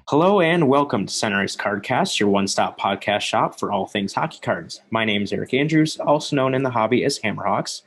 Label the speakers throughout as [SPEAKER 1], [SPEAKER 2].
[SPEAKER 1] Hello and welcome to Center Ice Cardcast, your one-stop podcast shop for all things hockey cards. My name is Eric Andrews, also known in the hobby as Hammerhawks.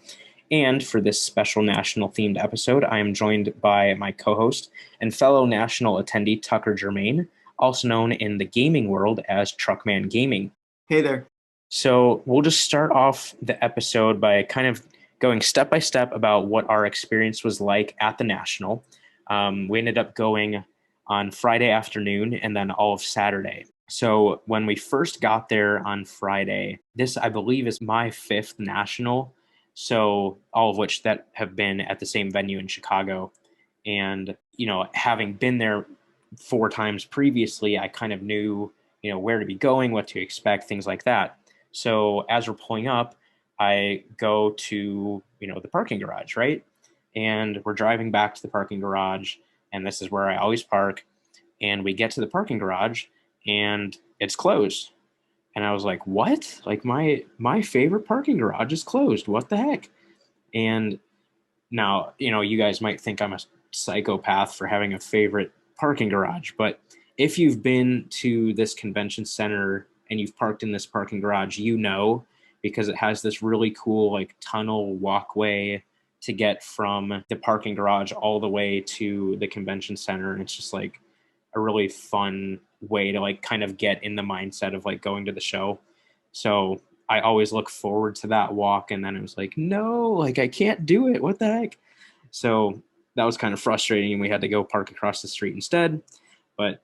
[SPEAKER 1] And for this special national-themed episode, I am joined by my co-host and fellow national attendee Tucker Germain, also known in the gaming world as Truckman Gaming.
[SPEAKER 2] Hey there.
[SPEAKER 1] So we'll just start off the episode by kind of going step by step about what our experience was like at the National. We ended up going on Friday afternoon and then all of Saturday. So when we first got there on Friday, this I believe is my fifth national. So all of which that have been at the same venue in Chicago. And, having been there 4 times previously, I kind of knew, where to be going, what to expect, things like that. So as we're pulling up, I go to, the parking garage, right? And we're driving back to the parking garage, and this is where I always park. And we get to the parking garage, and it's closed. And I was like, what? Like my favorite parking garage is closed. What the heck? And now, you guys might think I'm a psychopath for having a favorite parking garage, but if you've been to this convention center and you've parked in this parking garage, because it has this really cool like tunnel walkway to get from the parking garage all the way to the convention center. And it's just like a really fun way to like kind of get in the mindset of like going to the show. So I always look forward to that walk. And then it was like, no, like I can't do it. What the heck? So that was kind of frustrating. And we had to go park across the street instead. But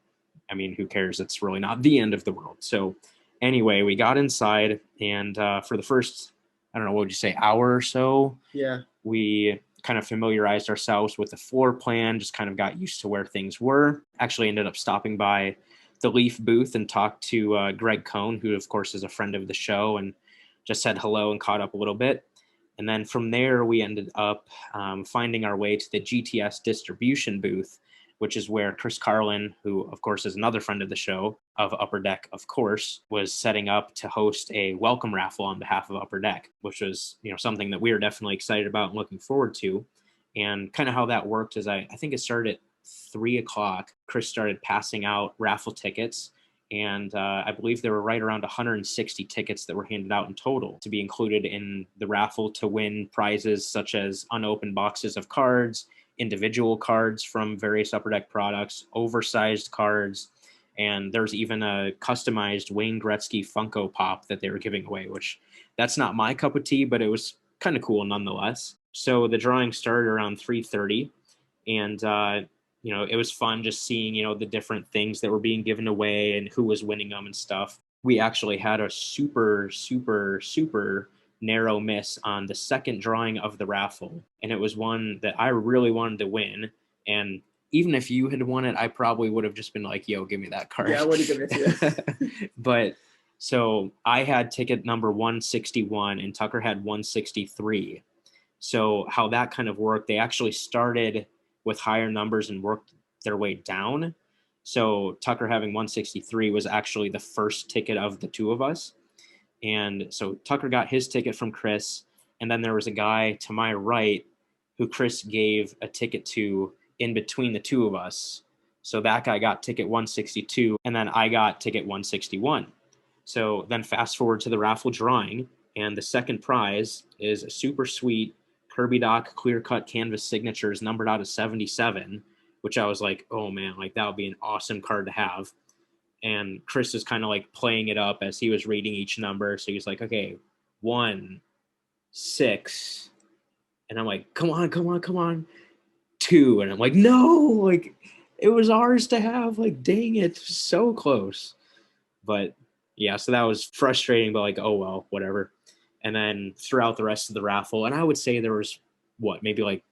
[SPEAKER 1] I mean, who cares? It's really not the end of the world. So anyway, we got inside, and for the first, I don't know, what would you say, hour or so?
[SPEAKER 2] Yeah.
[SPEAKER 1] We kind of familiarized ourselves with the floor plan, just kind of got used to where things were. Actually ended up stopping by the Leaf booth and talked to Greg Cohn, who of course is a friend of the show, and just said hello and caught up a little bit. And then from there, we ended up finding our way to the GTS distribution booth, which is where Chris Carlin, who of course is another friend of the show, of Upper Deck, of course, was setting up to host a welcome raffle on behalf of Upper Deck, which was, something that we were definitely excited about and looking forward to. And kind of how that worked is I think it started at 3:00. Chris started passing out raffle tickets. And I believe there were right around 160 tickets that were handed out in total to be included in the raffle to win prizes such as unopened boxes of cards, individual cards from various Upper Deck products, oversized cards, and there's even a customized Wayne Gretzky Funko Pop that they were giving away, which that's not my cup of tea, but it was kind of cool nonetheless. So the drawing started around 3:30, and it was fun just seeing, the different things that were being given away and who was winning them and stuff. We actually had a super, super, super narrow miss on the second drawing of the raffle. And it was one that I really wanted to win. And even if you had won it, I probably would have just been like, yo, give me that card.
[SPEAKER 2] Yeah, I would have given it to
[SPEAKER 1] you. But so I had ticket number 161 and Tucker had 163. So how that kind of worked, they actually started with higher numbers and worked their way down. So Tucker having 163 was actually the first ticket of the two of us. And so Tucker got his ticket from Chris. And then there was a guy to my right who Chris gave a ticket to in between the two of us. So that guy got ticket 162, and then I got ticket 161. So then fast forward to the raffle drawing, and the second prize is a super sweet Kirby Doc clear cut canvas signatures numbered out of 77, which I was like, oh man, like that would be an awesome card to have. And Chris is kind of like playing it up as he was reading each number. So he's like, okay, 1, 6. And I'm like, come on. 2. And I'm like, no, like it was ours to have, like, dang it, so close. But yeah, so that was frustrating, but like, oh well, whatever. And then throughout the rest of the raffle, and I would say there was maybe like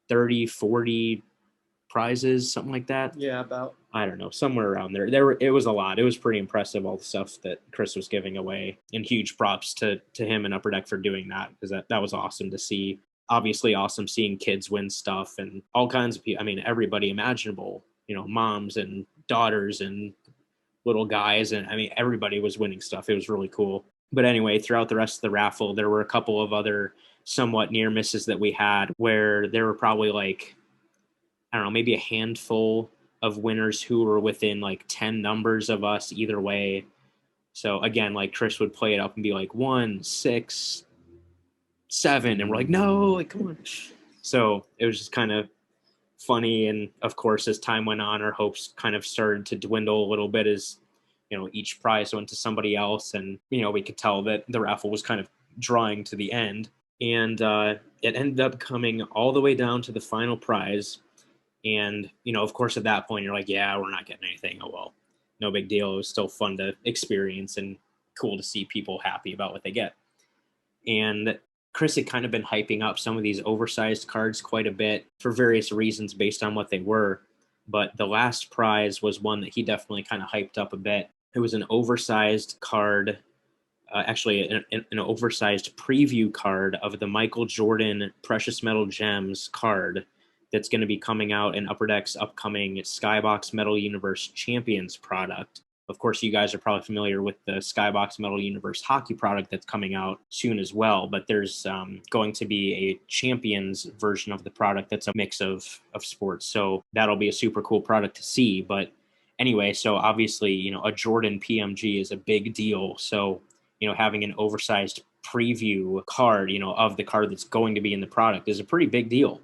[SPEAKER 1] 30, 40 prizes, something like that.
[SPEAKER 2] Yeah, about.
[SPEAKER 1] I don't know, somewhere around there. It was a lot. It was pretty impressive, all the stuff that Chris was giving away, and huge props to him and Upper Deck for doing that, because that was awesome to see. Obviously awesome seeing kids win stuff and all kinds of people. I mean, everybody imaginable, moms and daughters and little guys. And I mean, everybody was winning stuff. It was really cool. But anyway, throughout the rest of the raffle, there were a couple of other somewhat near misses that we had where there were probably like, I don't know, maybe a handful of winners who were within like 10 numbers of us either way. So again, like Chris would play it up and be like 1, 6, 7, and we're like, no, like come on. So it was just kind of funny. And of course, as time went on, our hopes kind of started to dwindle a little bit as, each prize went to somebody else. And, we could tell that the raffle was kind of drawing to the end. And it ended up coming all the way down to the final prize. And, of course, at that point, you're like, yeah, we're not getting anything. Oh, well, no big deal. It was still fun to experience and cool to see people happy about what they get. And Chris had kind of been hyping up some of these oversized cards quite a bit for various reasons based on what they were. But the last prize was one that he definitely kind of hyped up a bit. It was an oversized card, actually an oversized preview card of the Michael Jordan Precious Metal Gems card that's going to be coming out in Upper Deck's upcoming Skybox Metal Universe Champions product. Of course, you guys are probably familiar with the Skybox Metal Universe hockey product that's coming out soon as well, but there's going to be a Champions version of the product that's a mix of sports. So that'll be a super cool product to see. But anyway, so obviously, a Jordan PMG is a big deal. So, having an oversized preview card, of the card that's going to be in the product is a pretty big deal.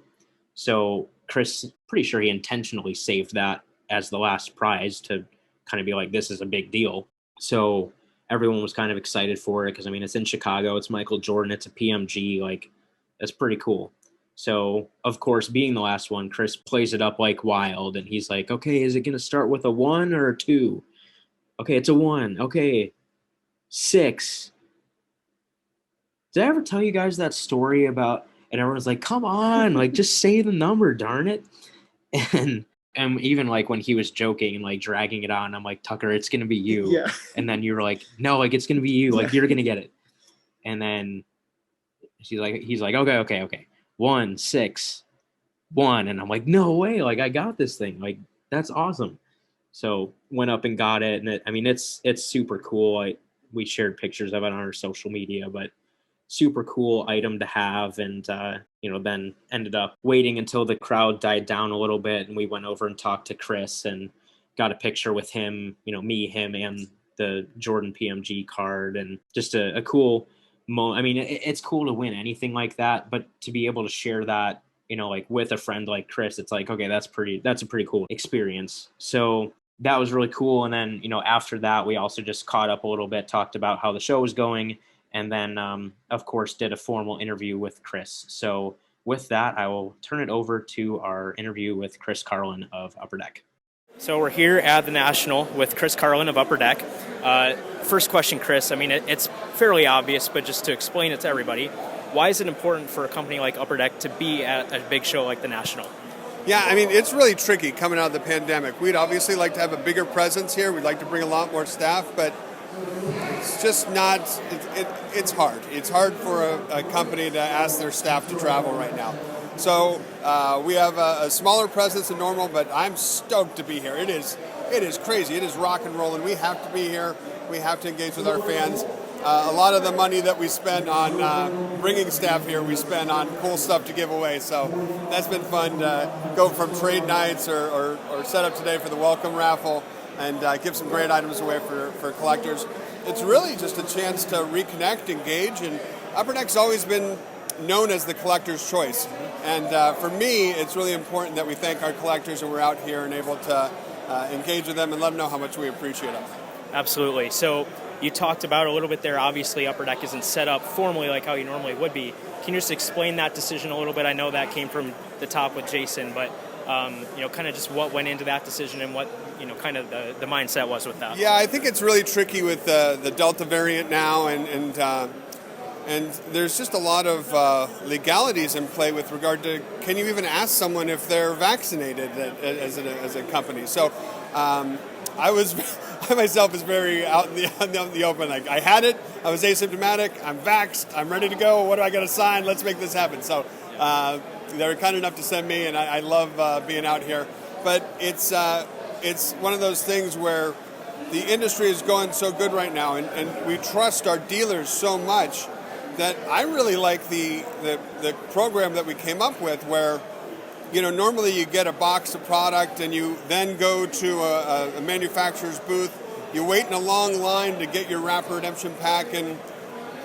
[SPEAKER 1] So Chris, pretty sure he intentionally saved that as the last prize to kind of be like, this is a big deal. So everyone was kind of excited for it because, it's in Chicago. It's Michael Jordan. It's a PMG. Like, that's pretty cool. So, of course, being the last one, Chris plays it up like wild. And he's like, okay, is it going to start with a 1 or a 2? Okay, it's a 1. Okay, 6. Did I ever tell you guys that story about, and everyone's like, come on, like, just say the number, darn it. And even like when he was joking and like dragging it on, I'm like, Tucker, it's going to be you.
[SPEAKER 2] Yeah.
[SPEAKER 1] And then you were like, no, like, it's going to be you. Like, you're going to get it. And then he's like, okay. 1, 6, 1. And I'm like, no way. Like, I got this thing. Like, that's awesome. So went up and got it. And it's super cool. We shared pictures of it on our social media, but super cool item to have. And, then ended up waiting until the crowd died down a little bit. And we went over and talked to Chris and got a picture with him, me, him, and the Jordan PMG card. And just a cool moment. It's cool to win anything like that, but to be able to share that, like with a friend like Chris, it's like, okay, that's a pretty cool experience. So that was really cool. And then, after that, we also just caught up a little bit, talked about how the show was going. And then, of course, did a formal interview with Chris. So with that, I will turn it over to our interview with Chris Carlin of Upper Deck. So we're here at the National with Chris Carlin of Upper Deck. First question, Chris. It's fairly obvious, but just to explain it to everybody, why is it important for a company like Upper Deck to be at a big show like the National?
[SPEAKER 2] Yeah, it's really tricky coming out of the pandemic. We'd obviously like to have a bigger presence here. We'd like to bring a lot more staff, but it's just not, it's hard. It's hard for a company to ask their staff to travel right now. So we have a smaller presence than normal, but I'm stoked to be here. It is crazy. It is rock and rolling. We have to be here. We have to engage with our fans. A lot of the money that we spend on bringing staff here, we spend on cool stuff to give away. So that's been fun to go from trade nights or set up today for the welcome raffle and give some great items away for collectors. It's really just a chance to reconnect, engage, and Upper Deck's always been known as the collector's choice. And for me, it's really important that we thank our collectors and we're out here and able to engage with them and let them know how much we appreciate them.
[SPEAKER 1] Absolutely. So you talked about a little bit there, obviously Upper Deck isn't set up formally like how you normally would be. Can you just explain that decision a little bit? I know that came from the top with Jason, but kind of just what went into that decision and what, kind of the mindset was with that.
[SPEAKER 2] Yeah, I think it's really tricky with the Delta variant now, and there's just a lot of legalities in play with regard to, can you even ask someone if they're vaccinated as a company? So I myself is very out in the open. Like, I had it, I was asymptomatic, I'm vaxxed, I'm ready to go, what do I got to sign? Let's make this happen. So they're kind enough to send me, and I love being out here. But it's one of those things where the industry is going so good right now, and we trust our dealers so much that I really like the program that we came up with, where normally you get a box of product and you then go to a manufacturer's booth. You wait in a long line to get your wrapper redemption pack, and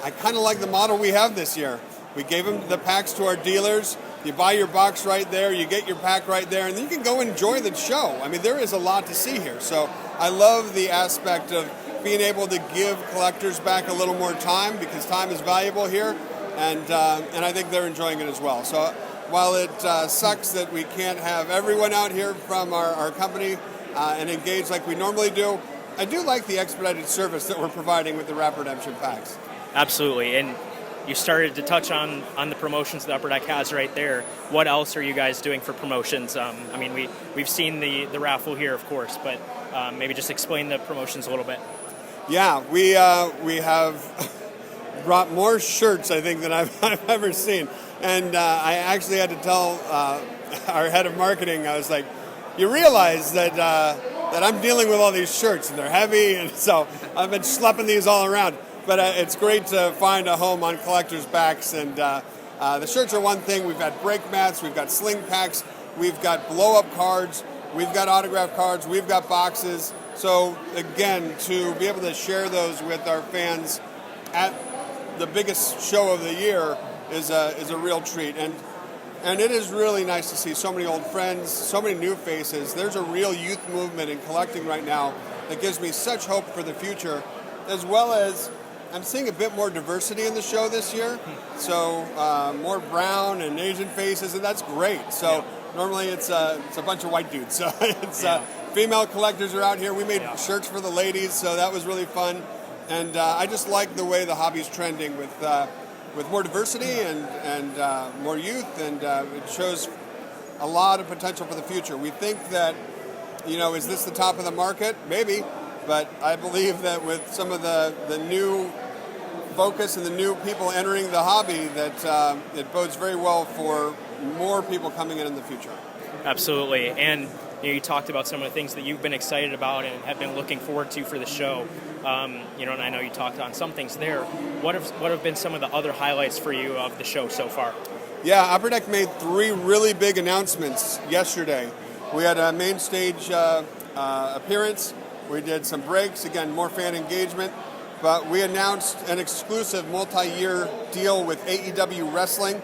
[SPEAKER 2] I kind of like the model we have this year. We gave them the packs to our dealers. You buy your box right there, you get your pack right there, and then you can go enjoy the show. I mean, there is a lot to see here. So I love the aspect of being able to give collectors back a little more time, because time is valuable here, and I think they're enjoying it as well. So while it sucks that we can't have everyone out here from our company and engage like we normally do, I do like the expedited service that we're providing with the wrap redemption packs.
[SPEAKER 3] Absolutely, and you started to touch on the promotions that Upper Deck has right there. What else are you guys doing for promotions? I mean, we've seen the raffle here, of course, but maybe just explain the promotions a little bit.
[SPEAKER 2] Yeah, we have brought more shirts, I think, than I've ever seen. And I actually had to tell our head of marketing, I was like, you realize that I'm dealing with all these shirts, and they're heavy, and so I've been schlepping these all around. But it's great to find a home on collectors' backs, and the shirts are one thing. We've got break mats, we've got sling packs, we've got blow-up cards, we've got autograph cards, we've got boxes. So again, to be able to share those with our fans at the biggest show of the year is a real treat. And it is really nice to see so many old friends, so many new faces. There's a real youth movement in collecting right now that gives me such hope for the future, as well as I'm seeing a bit more diversity in the show this year. So more brown and Asian faces, and that's great. So normally it's a bunch of white dudes. So it's female collectors are out here. We made shirts for the ladies, so that was really fun. And I just like the way the hobby's trending with more diversity and more youth, and it shows a lot of potential for the future. We think that, is this the top of the market? Maybe, but I believe that with some of the new focus and the new people entering the hobby, that it bodes very well for more people coming in the future. Absolutely,
[SPEAKER 3] and you talked about some of the things that you've been excited about and have been looking forward to for the show. And I know you talked on some things there. What have been some of the other highlights for you of the show so far?
[SPEAKER 2] Yeah, Upper Deck made 3 really big announcements yesterday. We had a main stage appearance. We did some breaks, again, more fan engagement. But we announced an exclusive multi-year deal with AEW Wrestling.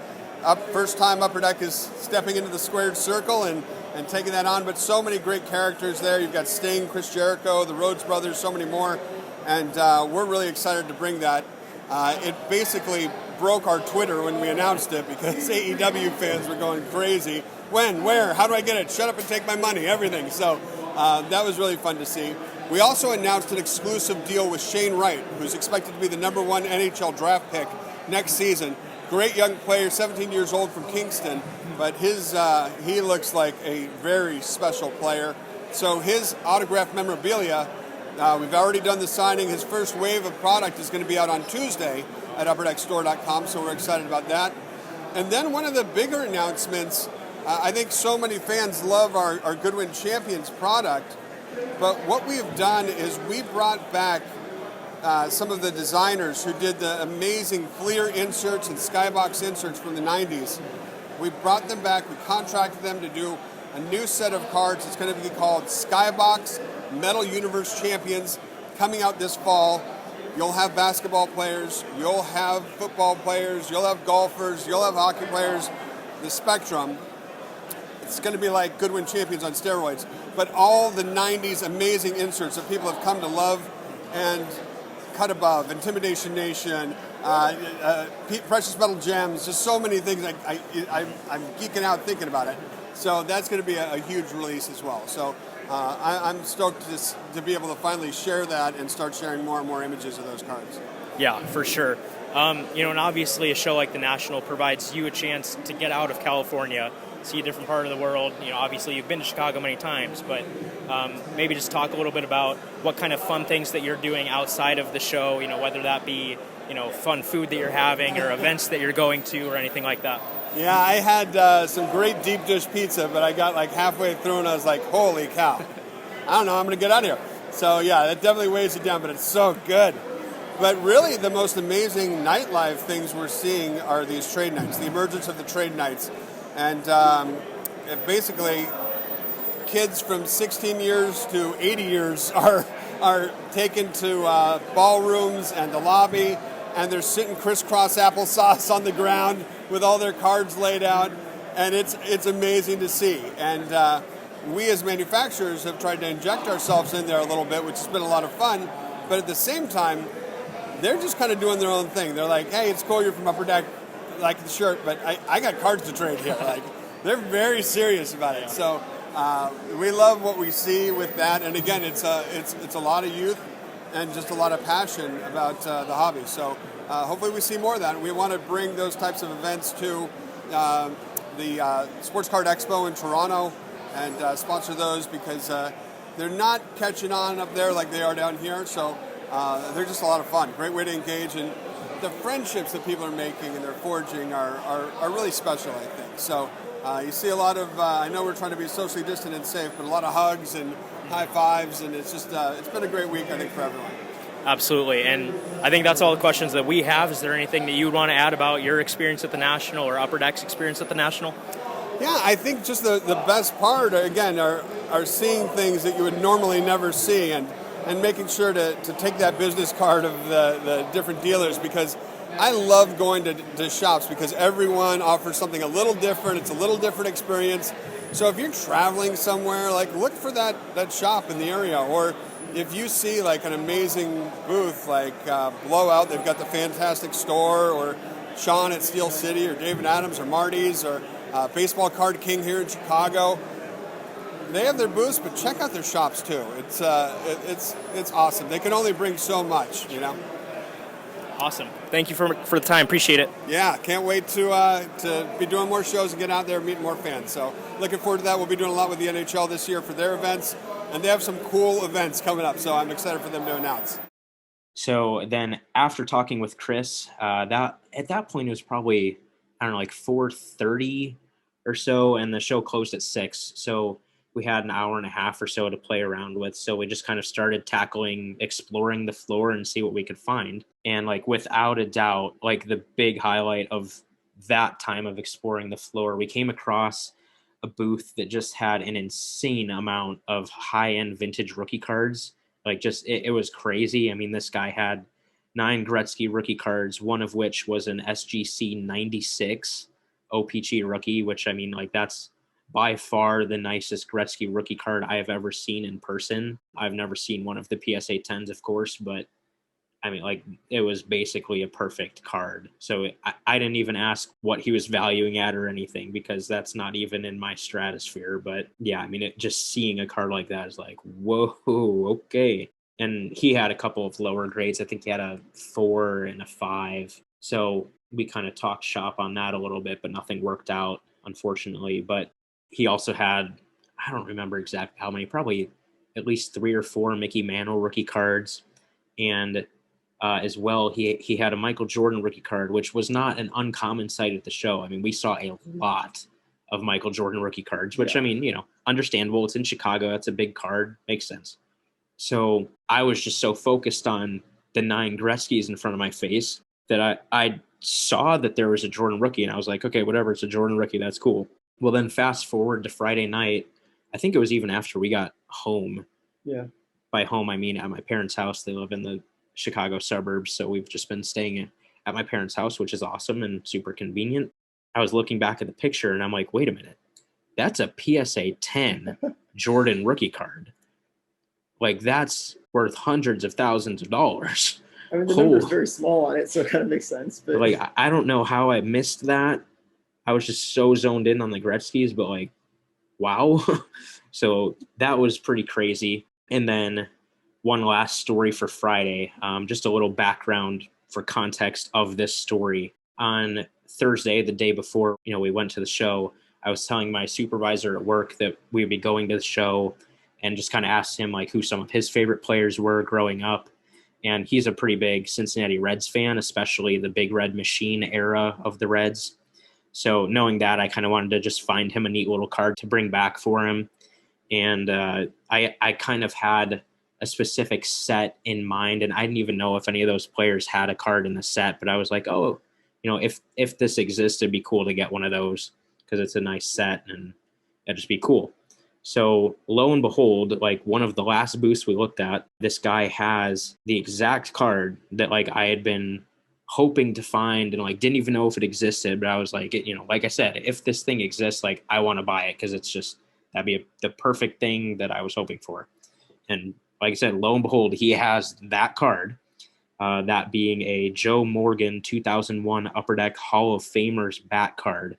[SPEAKER 2] First time Upper Deck is stepping into the squared circle and taking that on, but so many great characters there. You've got Sting, Chris Jericho, the Rhodes Brothers, so many more, and we're really excited to bring that. It basically broke our Twitter when we announced it, because AEW fans were going crazy. When? Where? How do I get it? Shut up and take my money, everything. So that was really fun to see. We also announced an exclusive deal with Shane Wright, who's expected to be the #1 NHL draft pick next season. Great young player, 17 years old from Kingston, but he looks like a very special player. So his autographed memorabilia, we've already done the signing. His first wave of product is going to be out on Tuesday at upperdeckstore.com, so we're excited about that. And then one of the bigger announcements, I think so many fans love our Goodwin Champions product, but what we've done is we brought back some of the designers who did the amazing Fleer inserts and Skybox inserts from the 90s. We brought them back. We contracted them to do a new set of cards. It's going to be called Skybox Metal Universe Champions, coming out this fall. You'll have basketball players, you'll have football players, you'll have golfers, you'll have hockey players, the spectrum. It's going to be like Goodwin Champions on steroids, but all the 90s amazing inserts that people have come to love. And Cut Above, Intimidation Nation, Precious Metal Gems, just so many things. I'm geeking out thinking about it. So that's going to be a huge release as well. So I'm stoked to be able to finally share that and start sharing more and more images of those cards.
[SPEAKER 3] Yeah, for sure. And obviously a show like the National provides you a chance to get out of California, see a different part of the world. Obviously you've been to Chicago many times, but maybe just talk a little bit about what kind of fun things that you're doing outside of the show, whether that be, fun food that you're having or events that you're going to or anything like that.
[SPEAKER 2] Yeah, I had some great deep dish pizza, but I got like halfway through and I was like, holy cow. I don't know, I'm going to get out of here. So yeah, that definitely weighs you down, but it's so good. But really the most amazing nightlife things we're seeing are these trade nights, the emergence of the trade nights. And basically kids from 16 years to 80 years are taken to ballrooms and the lobby, and they're sitting crisscross applesauce on the ground with all their cards laid out, and it's amazing to see. And we as manufacturers have tried to inject ourselves in there a little bit, which has been a lot of fun, but at the same time, they're just kind of doing their own thing. They're like, hey, it's cool you're from Upper Deck, like the shirt, but I got cards to trade here. Like, they're very serious about it. So we love what we see with that. And again, it's a lot of youth and just a lot of passion about the hobby. So hopefully we see more of that. We want to bring those types of events to the Sports Card Expo in Toronto and sponsor those, because they're not catching on up there like they are down here. So they're just a lot of fun. Great way to engage, and the friendships that people are making and they're forging are really special, I think. So you see a lot of, I know we're trying to be socially distant and safe, but a lot of hugs and high fives, and it's just, it's been a great week, I think, for everyone.
[SPEAKER 3] Absolutely, and I think that's all the questions that we have. Is there anything that you would want to add about your experience at the National or Upper Deck's experience at the National?
[SPEAKER 2] Yeah, I think just the best part, again, are seeing things that you would normally never see, and making sure to take that business card of the different dealers, because I love going to shops because everyone offers something a little different. It's a little different experience. So if you're traveling somewhere, like, look for that shop in the area. Or if you see like an amazing booth like Blowout, they've got the fantastic store, or Sean at Steel City, or David Adams, or Marty's, or Baseball Card King here in Chicago. They have their booths, but check out their shops too. It's awesome. They can only bring so much, you know.
[SPEAKER 3] Awesome. Thank you for the time. Appreciate it.
[SPEAKER 2] Yeah, can't wait to be doing more shows and get out there and meet more fans. So looking forward to that. We'll be doing a lot with the NHL this year for their events, and they have some cool events coming up. So I'm excited for them to announce.
[SPEAKER 1] So then after talking with Chris, that at that point it was probably, I don't know, like 4:30 or so, and the show closed at 6. So we had an hour and a half or so to play around with. So we just kind of started exploring the floor and see what we could find. And like, without a doubt, like the big highlight of that time of exploring the floor, we came across a booth that just had an insane amount of high-end vintage rookie cards. Like, just, it was crazy. I mean, this guy had 9 Gretzky rookie cards, one of which was an SGC 96 OPG rookie, which, I mean, like, that's by far the nicest Gretzky rookie card I have ever seen in person. I've never seen one of the PSA 10s, of course, but I mean, like, it was basically a perfect card. So I didn't even ask what he was valuing at or anything, because that's not even in my stratosphere. But yeah, I mean, just seeing a card like that is like, whoa, okay. And he had a couple of lower grades. I think he had a 4 and a 5. So we kind of talked shop on that a little bit, but nothing worked out, unfortunately. But he also had, I don't remember exactly how many, probably at least 3 or 4 Mickey Mantle rookie cards. And as well, he had a Michael Jordan rookie card, which was not an uncommon sight at the show. I mean, we saw a lot of Michael Jordan rookie cards, which, yeah, I mean, you know, understandable. It's in Chicago. That's a big card. Makes sense. So I was just so focused on the 9 Gretzkys in front of my face that I saw that there was a Jordan rookie, and I was like, okay, whatever, it's a Jordan rookie. That's cool. Well, then fast forward to Friday night. I think it was even after we got home. Yeah. By home, I mean at my parents' house. They live in the Chicago suburbs, so we've just been staying at my parents' house, which is awesome and super convenient. I was looking back at the picture, and I'm like, wait a minute. That's a PSA 10 Jordan rookie card. Like, that's worth hundreds of thousands of dollars.
[SPEAKER 4] I mean, the number's very small on it, so it kind of makes sense. But
[SPEAKER 1] like, I don't know how I missed that. I was just so zoned in on the Gretzkys, but like, wow. So that was pretty crazy. And then one last story for Friday, just a little background for context of this story. On Thursday, the day before, you know, we went to the show, I was telling my supervisor at work that we'd be going to the show, and just kind of asked him like who some of his favorite players were growing up. And he's a pretty big Cincinnati Reds fan, especially the Big Red Machine era of the Reds. So knowing that, I kind of wanted to just find him a neat little card to bring back for him. And I kind of had a specific set in mind, and I didn't even know if any of those players had a card in the set, but I was like, oh, you know, if this exists, it'd be cool to get one of those because it's a nice set. And That'd just be cool. So lo and behold, like one of the last booths we looked at, this guy has the exact card that like I had been hoping to find and like didn't even know if it existed. But I was like, like I said, if this thing exists, like I want to buy it because it's just that'd be the perfect thing that I was hoping for. And like I said, lo and behold, he has that card. That being a Joe Morgan 2001 Upper Deck Hall of Famers bat card.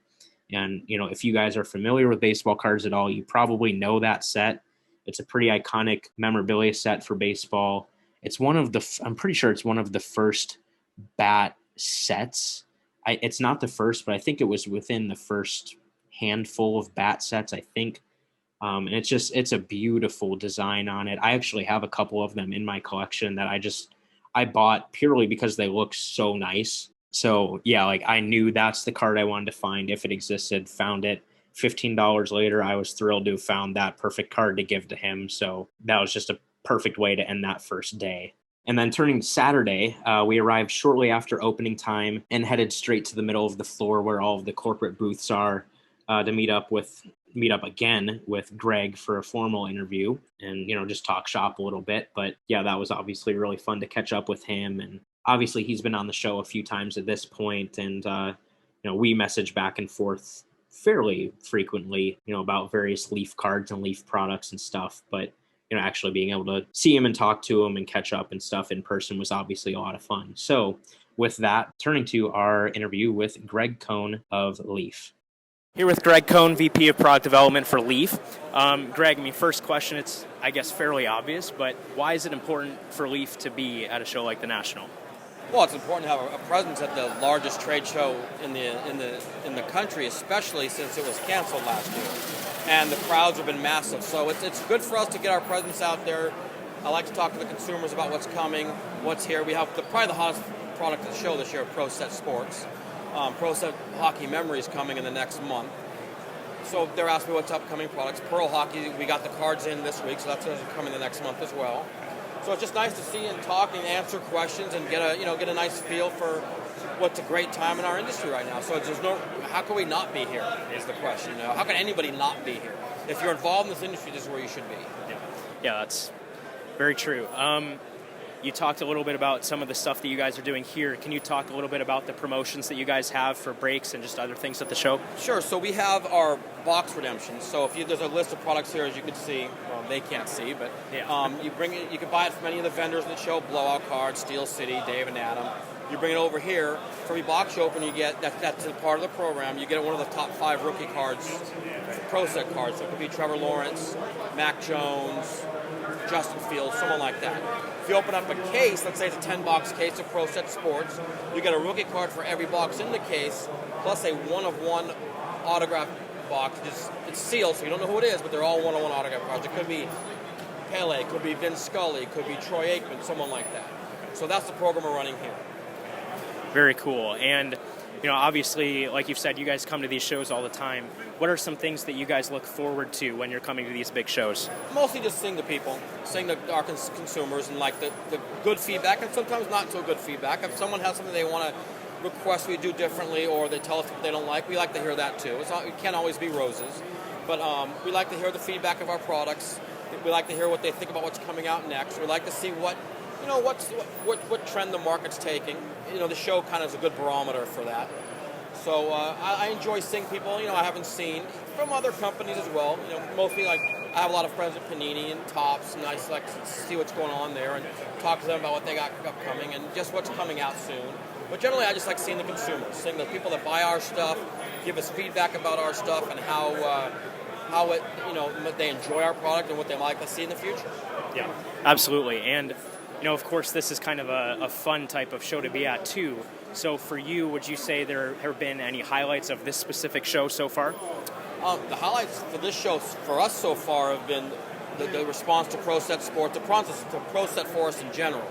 [SPEAKER 1] And, if you guys are familiar with baseball cards at all, you probably know that set. It's a pretty iconic memorabilia set for baseball. I'm pretty sure it's one of the first bat sets. It's not the first, but I think it was within the first handful of bat sets, I think. And it's a beautiful design on it. I actually have a couple of them in my collection that I bought purely because they look so nice. So yeah, like I knew that's the card I wanted to find if it existed, found it. $15 later, I was thrilled to have found that perfect card to give to him. So that was just a perfect way to end that first day. And then turning to Saturday, we arrived shortly after opening time and headed straight to the middle of the floor where all of the corporate booths are to meet up again with Greg for a formal interview and, just talk shop a little bit. But yeah, that was obviously really fun to catch up with him. And obviously he's been on the show a few times at this point, and we message back and forth fairly frequently, about various Leaf cards and Leaf products and stuff. But actually being able to see him and talk to him and catch up and stuff in person was obviously a lot of fun. So with that, turning to our interview with Greg Cohn of Leaf.
[SPEAKER 3] Here with Greg Cohn, VP of Product Development for Leaf. Greg, first question, it's, I guess, fairly obvious, but why is it important for Leaf to be at a show like the National?
[SPEAKER 5] Well, it's important to have a presence at the largest trade show in the country, especially since it was canceled last year, and the crowds have been massive. So it's good for us to get our presence out there. I like to talk to the consumers about what's coming, what's here. We have probably the hottest product at the show this year, Pro Set Sports. Pro Set Hockey Memories coming in the next month. So they're asking me what's upcoming products. Pearl Hockey, we got the cards in this week, so that's going to come in the next month as well. So it's just nice to see and talk and answer questions and get a nice feel for what's a great time in our industry right now. So how can we not be here is the question. How can anybody not be here? If you're involved in this industry, this is where you should be.
[SPEAKER 3] Yeah, that's very true. You talked a little bit about some of the stuff that you guys are doing here. Can you talk a little bit about the promotions that you guys have for breaks and just other things at the show?
[SPEAKER 5] Sure. So we have our box redemptions. So there's a list of products here, as you can see. Well, they can't see, but yeah. You can buy it from any of the vendors that show, Blowout Cards, Steel City, Dave and Adam. You bring it over here. For every box you open, you get, that's a part of the program, you get one of the top 5 rookie cards, Pro Set cards. So it could be Trevor Lawrence, Mac Jones, Justin Fields, someone like that. If you open up a case, let's say it's a 10-box case of Pro Set Sports, you get a rookie card for every box in the case, plus a one-of-one autograph box. It's sealed, so you don't know who it is, but they're all one-of-one autograph cards. It could be Pele, it could be Vin Scully, it could be Troy Aikman, someone like that. So that's the program we're running here.
[SPEAKER 3] Very cool. And obviously, like you've said, you guys come to these shows all the time. What are some things that you guys look forward to when you're coming to these big shows? Mostly
[SPEAKER 5] just seeing the people, seeing our consumers, and like the good feedback, and sometimes not so good feedback. If someone has something they want to request we do differently, or they tell us what they don't like, we like to hear that too. It can't always be roses, but we like to hear the feedback of our products. We like to hear what they think about what's coming out next. We like to see what trend the market's taking. The show kind of is a good barometer for that. So I enjoy seeing people, I haven't seen from other companies as well. Mostly like I have a lot of friends at Panini and Topps, and I just like to see what's going on there and talk to them about what they got upcoming and just what's coming out soon. But generally, I just like seeing the consumers, seeing the people that buy our stuff, give us feedback about our stuff and how they enjoy our product and what they like to see in the future.
[SPEAKER 3] Yeah, absolutely. And of course, this is kind of a fun type of show to be at, too. So for you, would you say there have been any highlights of this specific show so far?
[SPEAKER 5] The highlights for this show, for us so far, have been the response to Pro Set Sports, the response to Pro Set for us in general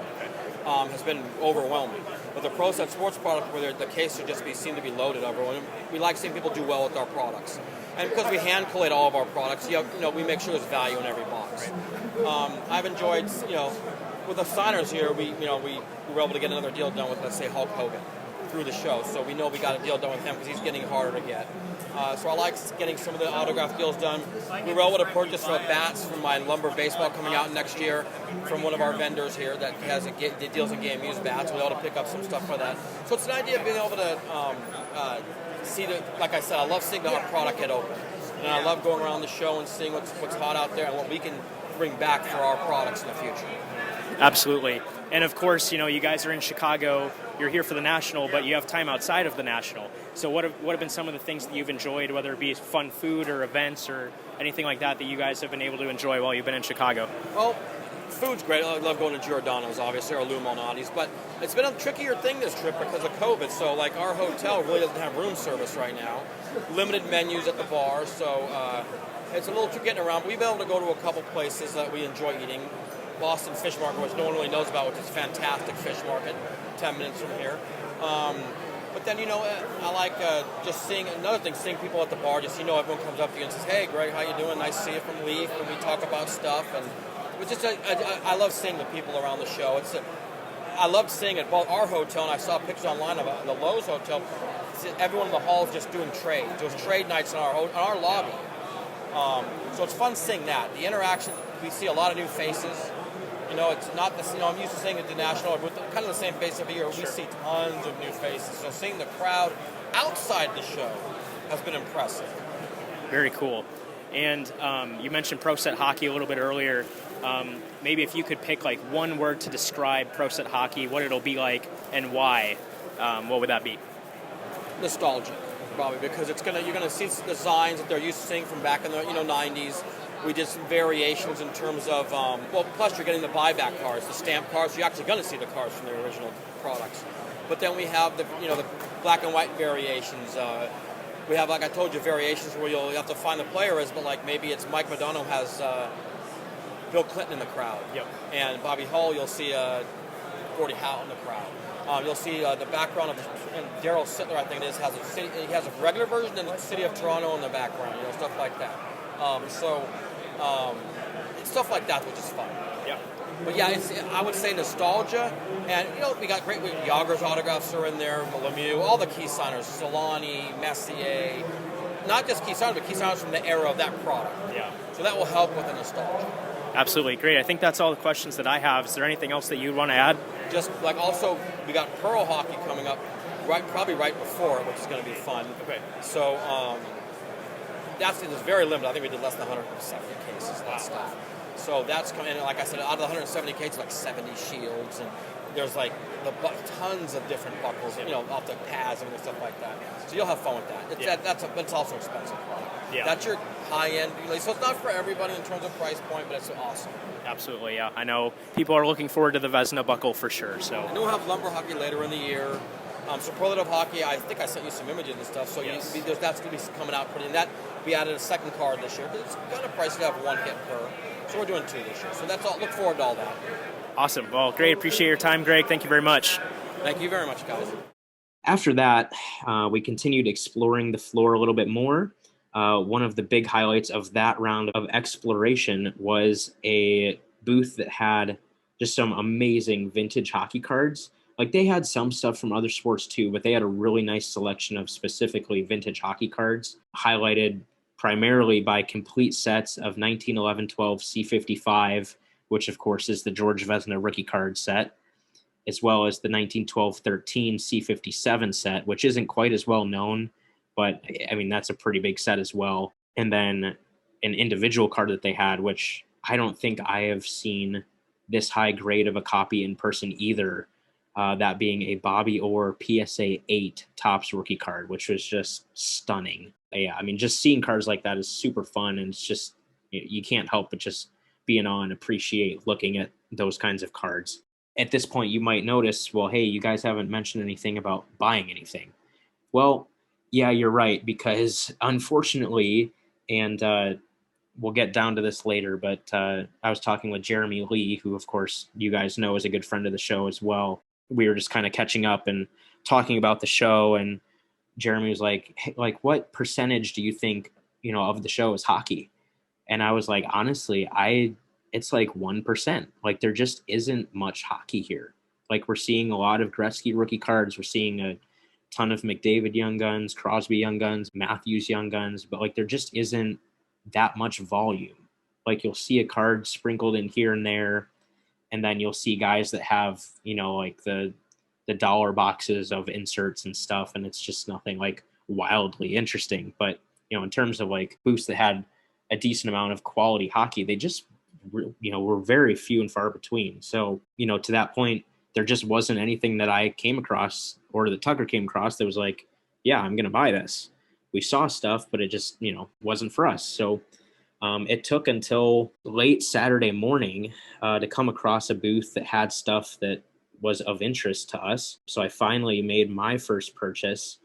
[SPEAKER 5] has been overwhelming. But the Pro Set Sports product, where the case would just seem to be loaded over, we like seeing people do well with our products. And because we hand collate all of our products, we make sure there's value in every box. I've enjoyed, with the signers here, we were able to get another deal done with, let's say, Hulk Hogan. through the show. So we know we got a deal done with him because he's getting harder to get. So I like getting some of the autograph deals done. We were able to purchase bats from my Lumber Baseball coming out next year from one of our vendors here that has deals in game used bats. We're able to pick up some stuff for that. So it's an idea of being able to see like I said, I love seeing our product get open. And I love going around the show and seeing what's hot out there and what we can bring back for our products in the future.
[SPEAKER 3] Absolutely. And of course, you guys are in Chicago, you're here for the National, but you have time outside of the National. So what have been some of the things that you've enjoyed, whether it be fun food or events or anything like that you guys have been able to enjoy while you've been in Chicago?
[SPEAKER 5] Well, food's great. I love going to Giordano's, obviously, or Lou Malnati's, but it's been a trickier thing this trip because of COVID. So, like, our hotel really doesn't have room service right now. Limited menus at the bar, so it's a little tricky getting around. But we've been able to go to a couple places that we enjoy eating. Boston Fish Market, which no one really knows about, which is a fantastic fish market, 10 minutes from here. But then, I like just seeing people at the bar. Just, everyone comes up to you and says, "Hey, Greg, how you doing? Nice to see you from Leaf." And we talk about stuff. And it's just, I love seeing the people around the show. I loved seeing at both our hotel, and I saw pictures online of the Lowe's hotel. Everyone in the hall is just doing trades. There's trade nights in our lobby. So it's fun seeing that. The interaction, we see a lot of new faces. It's not the, I'm used to seeing at the National with kind of the same face every year. We see tons of new faces. So seeing the crowd outside the show has been impressive.
[SPEAKER 3] Very cool. And you mentioned Pro Set Hockey a little bit earlier. Maybe if you could pick like one word to describe Pro Set Hockey, what it'll be like and why, what would that be?
[SPEAKER 5] Nostalgic, probably, because you're gonna see designs that they're used to seeing from back in the 90s. We did some variations in terms of, plus you're getting the buyback cards, the stamp cards. You're actually going to see the cards from the original products. But then we have the black and white variations. We have, like I told you, variations where you'll have to find the player is, but like maybe it's Mike Modano has Bill Clinton in the crowd.
[SPEAKER 3] Yep.
[SPEAKER 5] And Bobby Hull, you'll see Gordie Howe in the crowd. You'll see the background of Daryl Sittler, I think it is, he has a regular version and the city of Toronto in the background, stuff like that. Stuff like that, which is fun.
[SPEAKER 3] Yeah.
[SPEAKER 5] But yeah, I would say nostalgia, and we got great. Yager's autographs are in there, Lemieux, all the key signers, Solani, Messier, not just key signers, but key signers from the era of that product.
[SPEAKER 3] Yeah.
[SPEAKER 5] So that will help with the nostalgia.
[SPEAKER 3] Absolutely, great. I think that's all the questions that I have. Is there anything else that you'd want to add?
[SPEAKER 5] Just like also, we got Pearl Hockey coming up, probably right before, which is going to be fun.
[SPEAKER 3] Okay.
[SPEAKER 5] So. It's very limited. I think we did less than 170 cases of that stuff. So that's coming in, like I said, out of the 170 cases, like 70 shields, and there's like tons of different buckles, off the pads and stuff like that. So you'll have fun with that. That's also expensive product.
[SPEAKER 3] Yeah.
[SPEAKER 5] That's your high-end. So it's not for everybody in terms of price point, but it's awesome.
[SPEAKER 3] Absolutely, yeah. I know people are looking forward to the Vezina buckle for sure. So.
[SPEAKER 5] And we'll have lumber hockey later in the year. Superlative hockey, I think I sent you some images and stuff, so
[SPEAKER 3] yes.
[SPEAKER 5] That's going to be coming out pretty. And that, we added a second card this year, but it's kind of pricey to have one hit per. So we're doing two this year. So that's all. Look forward to all that.
[SPEAKER 3] Awesome. Well, great. Appreciate your time, Greg. Thank you very much.
[SPEAKER 5] Thank you very much, guys.
[SPEAKER 1] After that, we continued exploring the floor a little bit more. One of the big highlights of that round of exploration was a booth that had just some amazing vintage hockey cards. Like, they had some stuff from other sports too, but they had a really nice selection of specifically vintage hockey cards, highlighted primarily by complete sets of 1911-12 C55, which of course is the George Vezina rookie card set, as well as the 1912-13 C57 set, which isn't quite as well known, but I mean, that's a pretty big set as well. And then an individual card that they had, which I don't think I have seen this high grade of a copy in person either. That being a Bobby Orr PSA 8 Topps rookie card, which was just stunning. Yeah, I mean, just seeing cards like that is super fun, and it's just, you can't help but just be in awe and appreciate looking at those kinds of cards. At this point, you might notice, well, hey, you guys haven't mentioned anything about buying anything. Well, yeah, you're right, because unfortunately, and we'll get down to this later, but I was talking with Jeremy Lee, who, of course, you guys know is a good friend of the show as well. We were just kind of catching up and talking about the show, and Jeremy was like, hey, like, what percentage do you think, of the show is hockey? And I was like, honestly, it's like 1%. Like, there just isn't much hockey here. Like, we're seeing a lot of Gretzky rookie cards. We're seeing ton of McDavid Young Guns, Crosby Young Guns, Matthews Young Guns, but like there just isn't that much volume. Like you'll see a card sprinkled in here and there, and then you'll see guys that have, like the dollar boxes of inserts and stuff, and it's just nothing like wildly interesting. But in terms of like booths that had a decent amount of quality hockey, they just were very few and far between. So to that point, there just wasn't anything that I came across or that Tucker came across that was like, yeah, I'm gonna buy this. We saw stuff, but it just wasn't for us. So it took until late Saturday morning to come across a booth that had stuff that was of interest to us. So I finally made my first purchase.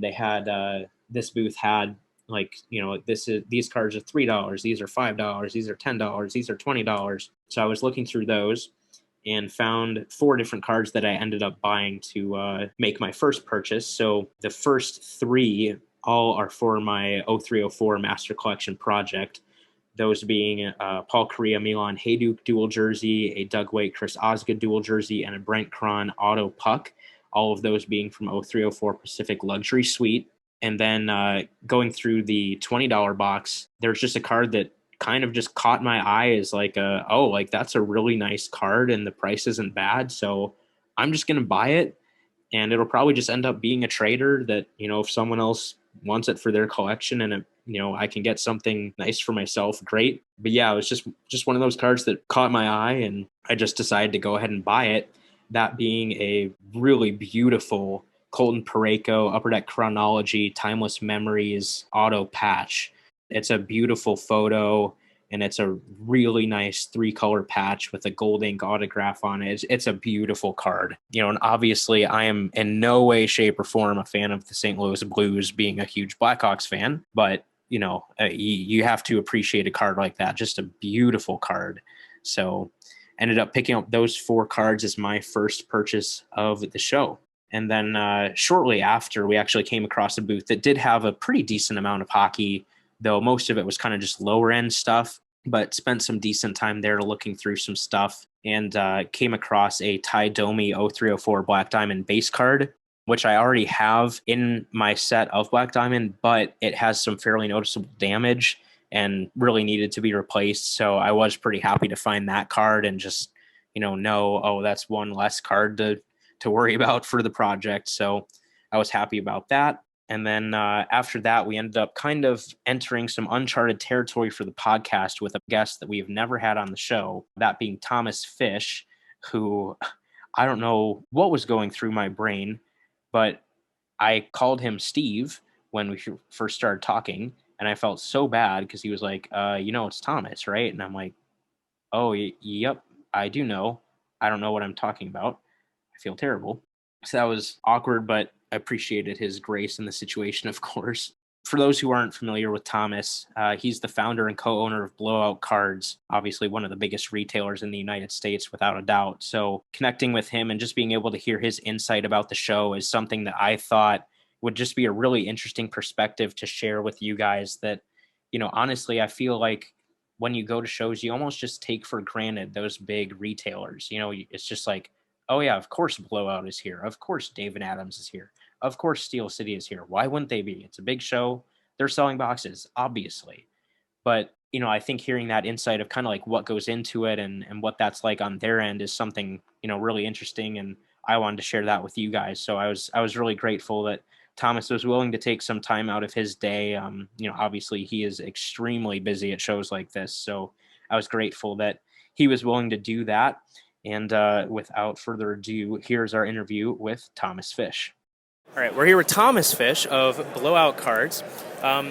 [SPEAKER 1] They had this booth had these cards are $3, these are $5, these are $10, these are $20. So I was looking through those and found 4 different cards that I ended up buying to make my first purchase. So the first 3 all are for my 0304 Master Collection project. Those being Paul Kariya Milan Hayduk dual jersey, a Doug Weight Chris Osgood dual jersey, and a Brent Cron auto puck. All of those being from 0304 Pacific Luxury Suite. And then going through the $20 box, there's just a card that kind of just caught my eye as like that's a really nice card and the price isn't bad. So I'm just going to buy it, and it'll probably just end up being a trader that, if someone else wants it for their collection and I can get something nice for myself, great. But yeah, it was just one of those cards that caught my eye, and I just decided to go ahead and buy it. That being a really beautiful Colton Parayko Upper Deck Chronology Timeless Memories auto patch. It's a beautiful photo, and it's a really nice 3-color patch with a gold ink autograph on it. It's a beautiful card. And obviously I am in no way, shape, or form a fan of the St. Louis Blues, being a huge Blackhawks fan, but you have to appreciate a card like that. Just a beautiful card. So ended up picking up those 4 cards as my first purchase of the show. And then shortly after, we actually came across a booth that did have a pretty decent amount of hockey, though most of it was kind of just lower end stuff, but spent some decent time there looking through some stuff, and came across a Ty Domi 0304 Black Diamond base card, which I already have in my set of Black Diamond, but it has some fairly noticeable damage and really needed to be replaced. So I was pretty happy to find that card and just, that's one less card to worry about for the project. So I was happy about that. And then after that, we ended up kind of entering some uncharted territory for the podcast with a guest that we have never had on the show, that being Thomas Fish, who I don't know what was going through my brain, but I called him Steve when we first started talking, and I felt so bad because he was like, it's Thomas, right? And I'm like, oh, yep, I do know. I don't know what I'm talking about. I feel terrible. So that was awkward, but I appreciated his grace in the situation, of course. For those who aren't familiar with Thomas, he's the founder and co-owner of Blowout Cards, obviously one of the biggest retailers in the United States, without a doubt. So connecting with him and just being able to hear his insight about the show is something that I thought would just be a really interesting perspective to share with you guys that, honestly, I feel like when you go to shows, you almost just take for granted those big retailers. It's just like, oh yeah, of course Blowout is here. Of course David Adams is here. Of course Steel City is here. Why wouldn't they be? It's a big show. They're selling boxes, obviously. But, I think hearing that insight of kind of like what goes into it and what that's like on their end is something, really interesting. And I wanted to share that with you guys. So I was really grateful that Thomas was willing to take some time out of his day. Obviously he is extremely busy at shows like this. So I was grateful that he was willing to do that. And without further ado, here's our interview with Thomas Fish. All right, we're here with Thomas Fish of Blowout Cards.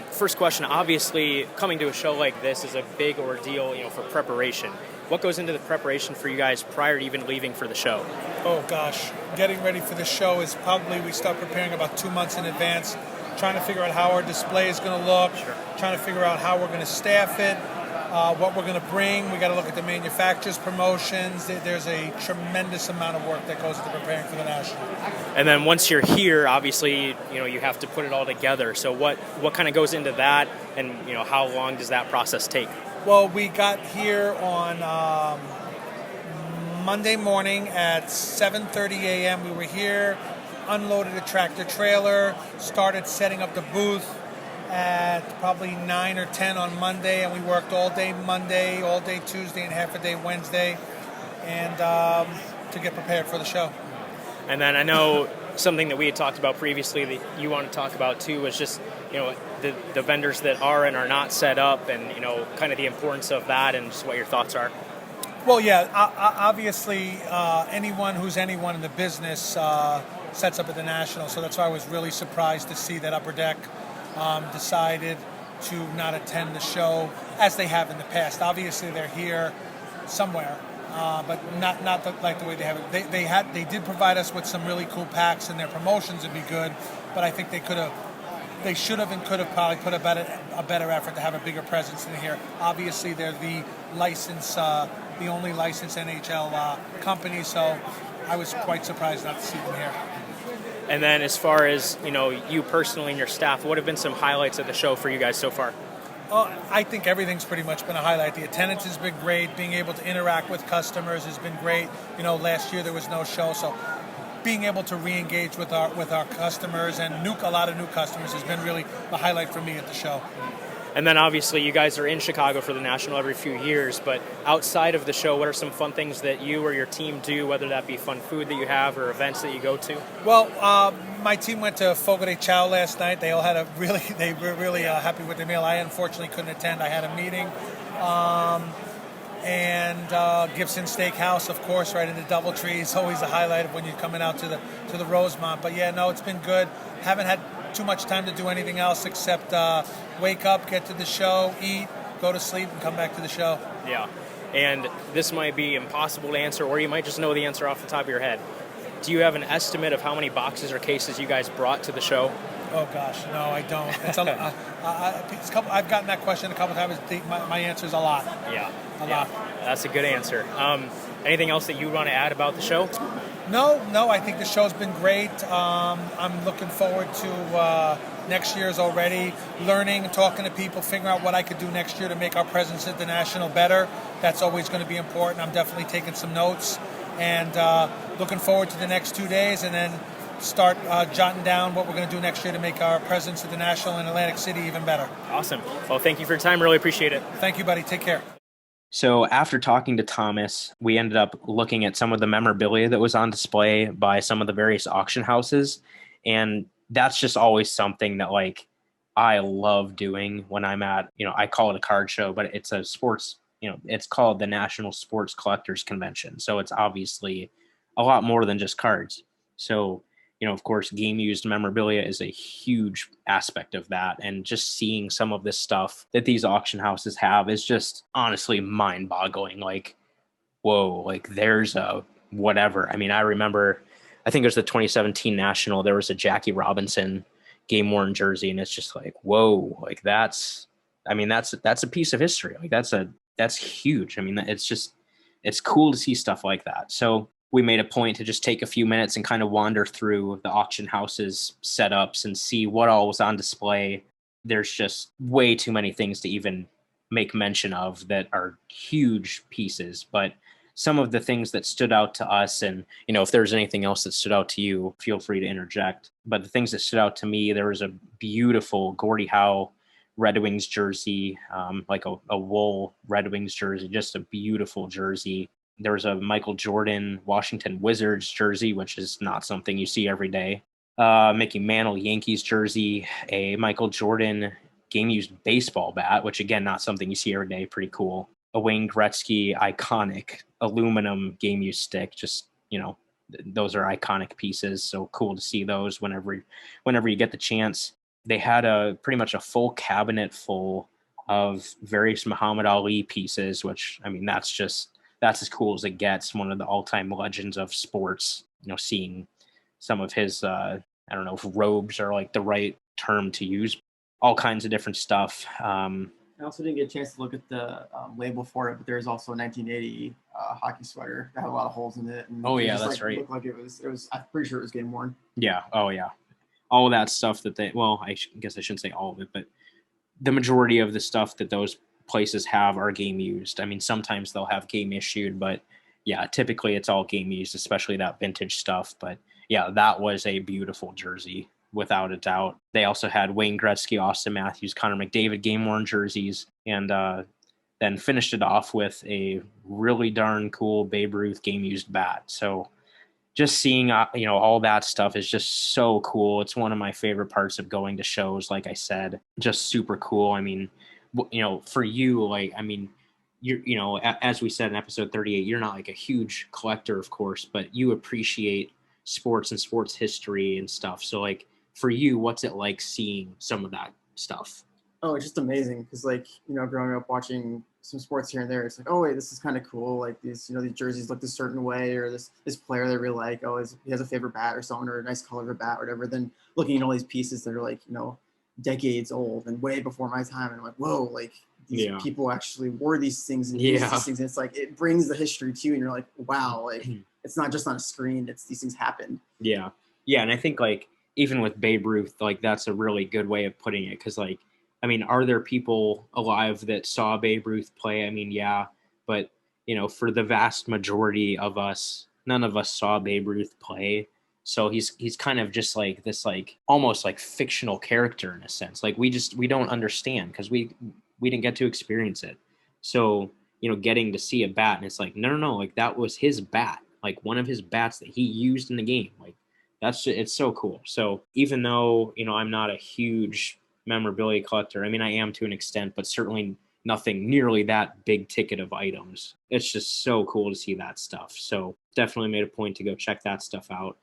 [SPEAKER 1] First question, obviously, coming to a show like this is a big ordeal, for preparation. What goes into the preparation for you guys prior to even leaving for the show?
[SPEAKER 6] Oh, gosh. Getting ready for the show is probably, we start preparing about 2 months in advance, trying to figure out how our display is going to look, trying to figure out how we're going to staff it, what we're going to bring. We got to look at the manufacturer's promotions. There's a tremendous amount of work that goes into preparing for the National.
[SPEAKER 3] And then once you're here, obviously, you have to put it all together. So what kind of goes into that, and how long does that process take?
[SPEAKER 6] Well, we got here on Monday morning at 7:30 a.m. We were here unloaded a tractor trailer, started setting up the booth at probably 9 or 10 on Monday, and we worked all day Monday, all day Tuesday, and half a day Wednesday, and to get prepared for the show.
[SPEAKER 3] And then I know something that we had talked about previously that you want to talk about too was just, the vendors that are and are not set up, and, kind of the importance of that and just what your thoughts are.
[SPEAKER 6] Well, yeah, obviously anyone who's anyone in the business sets up at the National, so that's why I was really surprised to see that Upper Deck decided to not attend the show as they have in the past. Obviously, they're here somewhere, but not like the way they have it. They did provide us with some really cool packs, and their promotions would be good, but I think they should have and could have probably put a better effort to have a bigger presence in here. Obviously, they're the only licensed NHL company, so I was quite surprised not to see them here.
[SPEAKER 3] And then as far as, you personally and your staff, what have been some highlights of the show for you guys so far?
[SPEAKER 6] I think everything's pretty much been a highlight. The attendance has been great. Being able to interact with customers has been great. Last year there was no show, so being able to re-engage with our customers and a lot of new customers has been really the highlight for me at the show.
[SPEAKER 3] And then obviously you guys are in Chicago for the National every few years, but outside of the show, what are some fun things that you or your team do, whether that be fun food that you have or events that you go to?
[SPEAKER 6] Well, my team went to Fogo de Chao last night. They all had they were really happy with the meal. I unfortunately couldn't attend. I had a meeting. And Gibson Steakhouse, of course, right in the DoubleTree is always a highlight of when you're coming out to the Rosemont. But yeah, no, it's been good. Haven't had too much time to do anything else except wake up, get to the show, eat, go to sleep, and come back to the show.
[SPEAKER 3] Yeah, and this might be impossible to answer, or you might just know the answer off the top of your head. Do you have an estimate of how many boxes or cases you guys brought to the show?
[SPEAKER 6] Oh gosh, no, I don't. It's I've gotten that question a couple times. My answer is a lot.
[SPEAKER 3] Yeah,
[SPEAKER 6] a lot.
[SPEAKER 3] That's a good answer. Anything else that you want to add about the show?
[SPEAKER 6] No. I think the show's been great. I'm looking forward to next year's already. Learning, talking to people, figuring out what I could do next year to make our presence at the National better. That's always going to be important. I'm definitely taking some notes and looking forward to the next 2 days, and then start jotting down what we're going to do next year to make our presence at the National in Atlantic City even better.
[SPEAKER 3] Awesome. Well, thank you for your time. Really appreciate it.
[SPEAKER 6] Thank you, buddy. Take care.
[SPEAKER 1] So after talking to Thomas, we ended up looking at some of the memorabilia that was on display by some of the various auction houses. And that's just always something that I love doing when I'm at, I call it a card show, but it's a sports, it's called the National Sports Collectors Convention. So it's obviously a lot more than just cards. So, of course, game used memorabilia is a huge aspect of that. And just seeing some of this stuff that these auction houses have is just honestly mind boggling. Whoa, there's a whatever. I mean, I remember, I think it was the 2017 National, there was a Jackie Robinson game worn jersey. And it's just whoa, that's a piece of history. That's huge. I mean, it's cool to see stuff like that. So we made a point to just take a few minutes and kind of wander through the auction houses setups and see what all was on display. There's just way too many things to even make mention of that are huge pieces, but some of the things that stood out to us, and if there's anything else that stood out to you, feel free to interject. But the things that stood out to me, there was a beautiful Gordie Howe Red Wings jersey, a wool Red Wings jersey, just a beautiful jersey. There was a Michael Jordan Washington Wizards jersey, which is not something you see every day. Mickey Mantle Yankees jersey, a Michael Jordan game-used baseball bat, which again, not something you see every day. Pretty cool. A Wayne Gretzky iconic aluminum game-used stick. Just, those are iconic pieces. So cool to see those whenever you get the chance. They had pretty much a full cabinet full of various Muhammad Ali pieces, which, that's as cool as it gets. One of the all-time legends of sports, seeing some of his, I don't know if robes are the right term to use, all kinds of different stuff.
[SPEAKER 4] I also didn't get a chance to look at the label for it, but there's also a 1980 hockey sweater that had a lot of holes in it. And
[SPEAKER 1] oh yeah,
[SPEAKER 4] it just,
[SPEAKER 1] that's right.
[SPEAKER 4] Looked like it was. I'm pretty sure it was game worn.
[SPEAKER 1] Yeah. Oh yeah. All of that stuff that I guess I shouldn't say all of it, but the majority of the stuff that those places have are game used. Sometimes they'll have game issued, but yeah, typically it's all game used, especially that vintage stuff. But yeah, that was a beautiful jersey without a doubt. They also had Wayne Gretzky, Austin Matthews, Connor McDavid game-worn jerseys, and then finished it off with a really darn cool Babe Ruth game-used bat. So just seeing all that stuff is just so cool. It's one of my favorite parts of going to shows. Like I said, just super cool. I mean, for you, like, I mean, as we said in episode 38, you're not like a huge collector, of course, but you appreciate sports and sports history and stuff. So like for you, what's it like seeing some of that stuff?
[SPEAKER 4] Oh, it's just amazing because, like, growing up watching some sports here and there, it's like, oh wait, this is kind of cool. Like these jerseys look a certain way, or this player they really like. Oh, he has a favorite bat or something, or a nice color of a bat, or whatever. Then looking at all these pieces that are like decades old and way before my time, and I'm like, whoa, like these people actually wore these things and used these things. And it's like it brings the history to you, and you're like, wow, like it's not just on a screen. It's these things happened.
[SPEAKER 1] Yeah, and I think like even with Babe Ruth, like that's a really good way of putting it because like. I mean, are there people alive that saw Babe Ruth play? I mean, yeah, but for the vast majority of us, none of us saw Babe Ruth play. So he's kind of just like this, like almost like fictional character in a sense. Like we don't understand because we didn't get to experience it. So getting to see a bat and it's like no, like that was his bat, like one of his bats that he used in the game. Like it's so cool. So even though I'm not a huge memorabilia collector. I mean, I am to an extent, but certainly nothing nearly that big ticket of items. It's just so cool to see that stuff. So definitely made a point to go check that stuff out.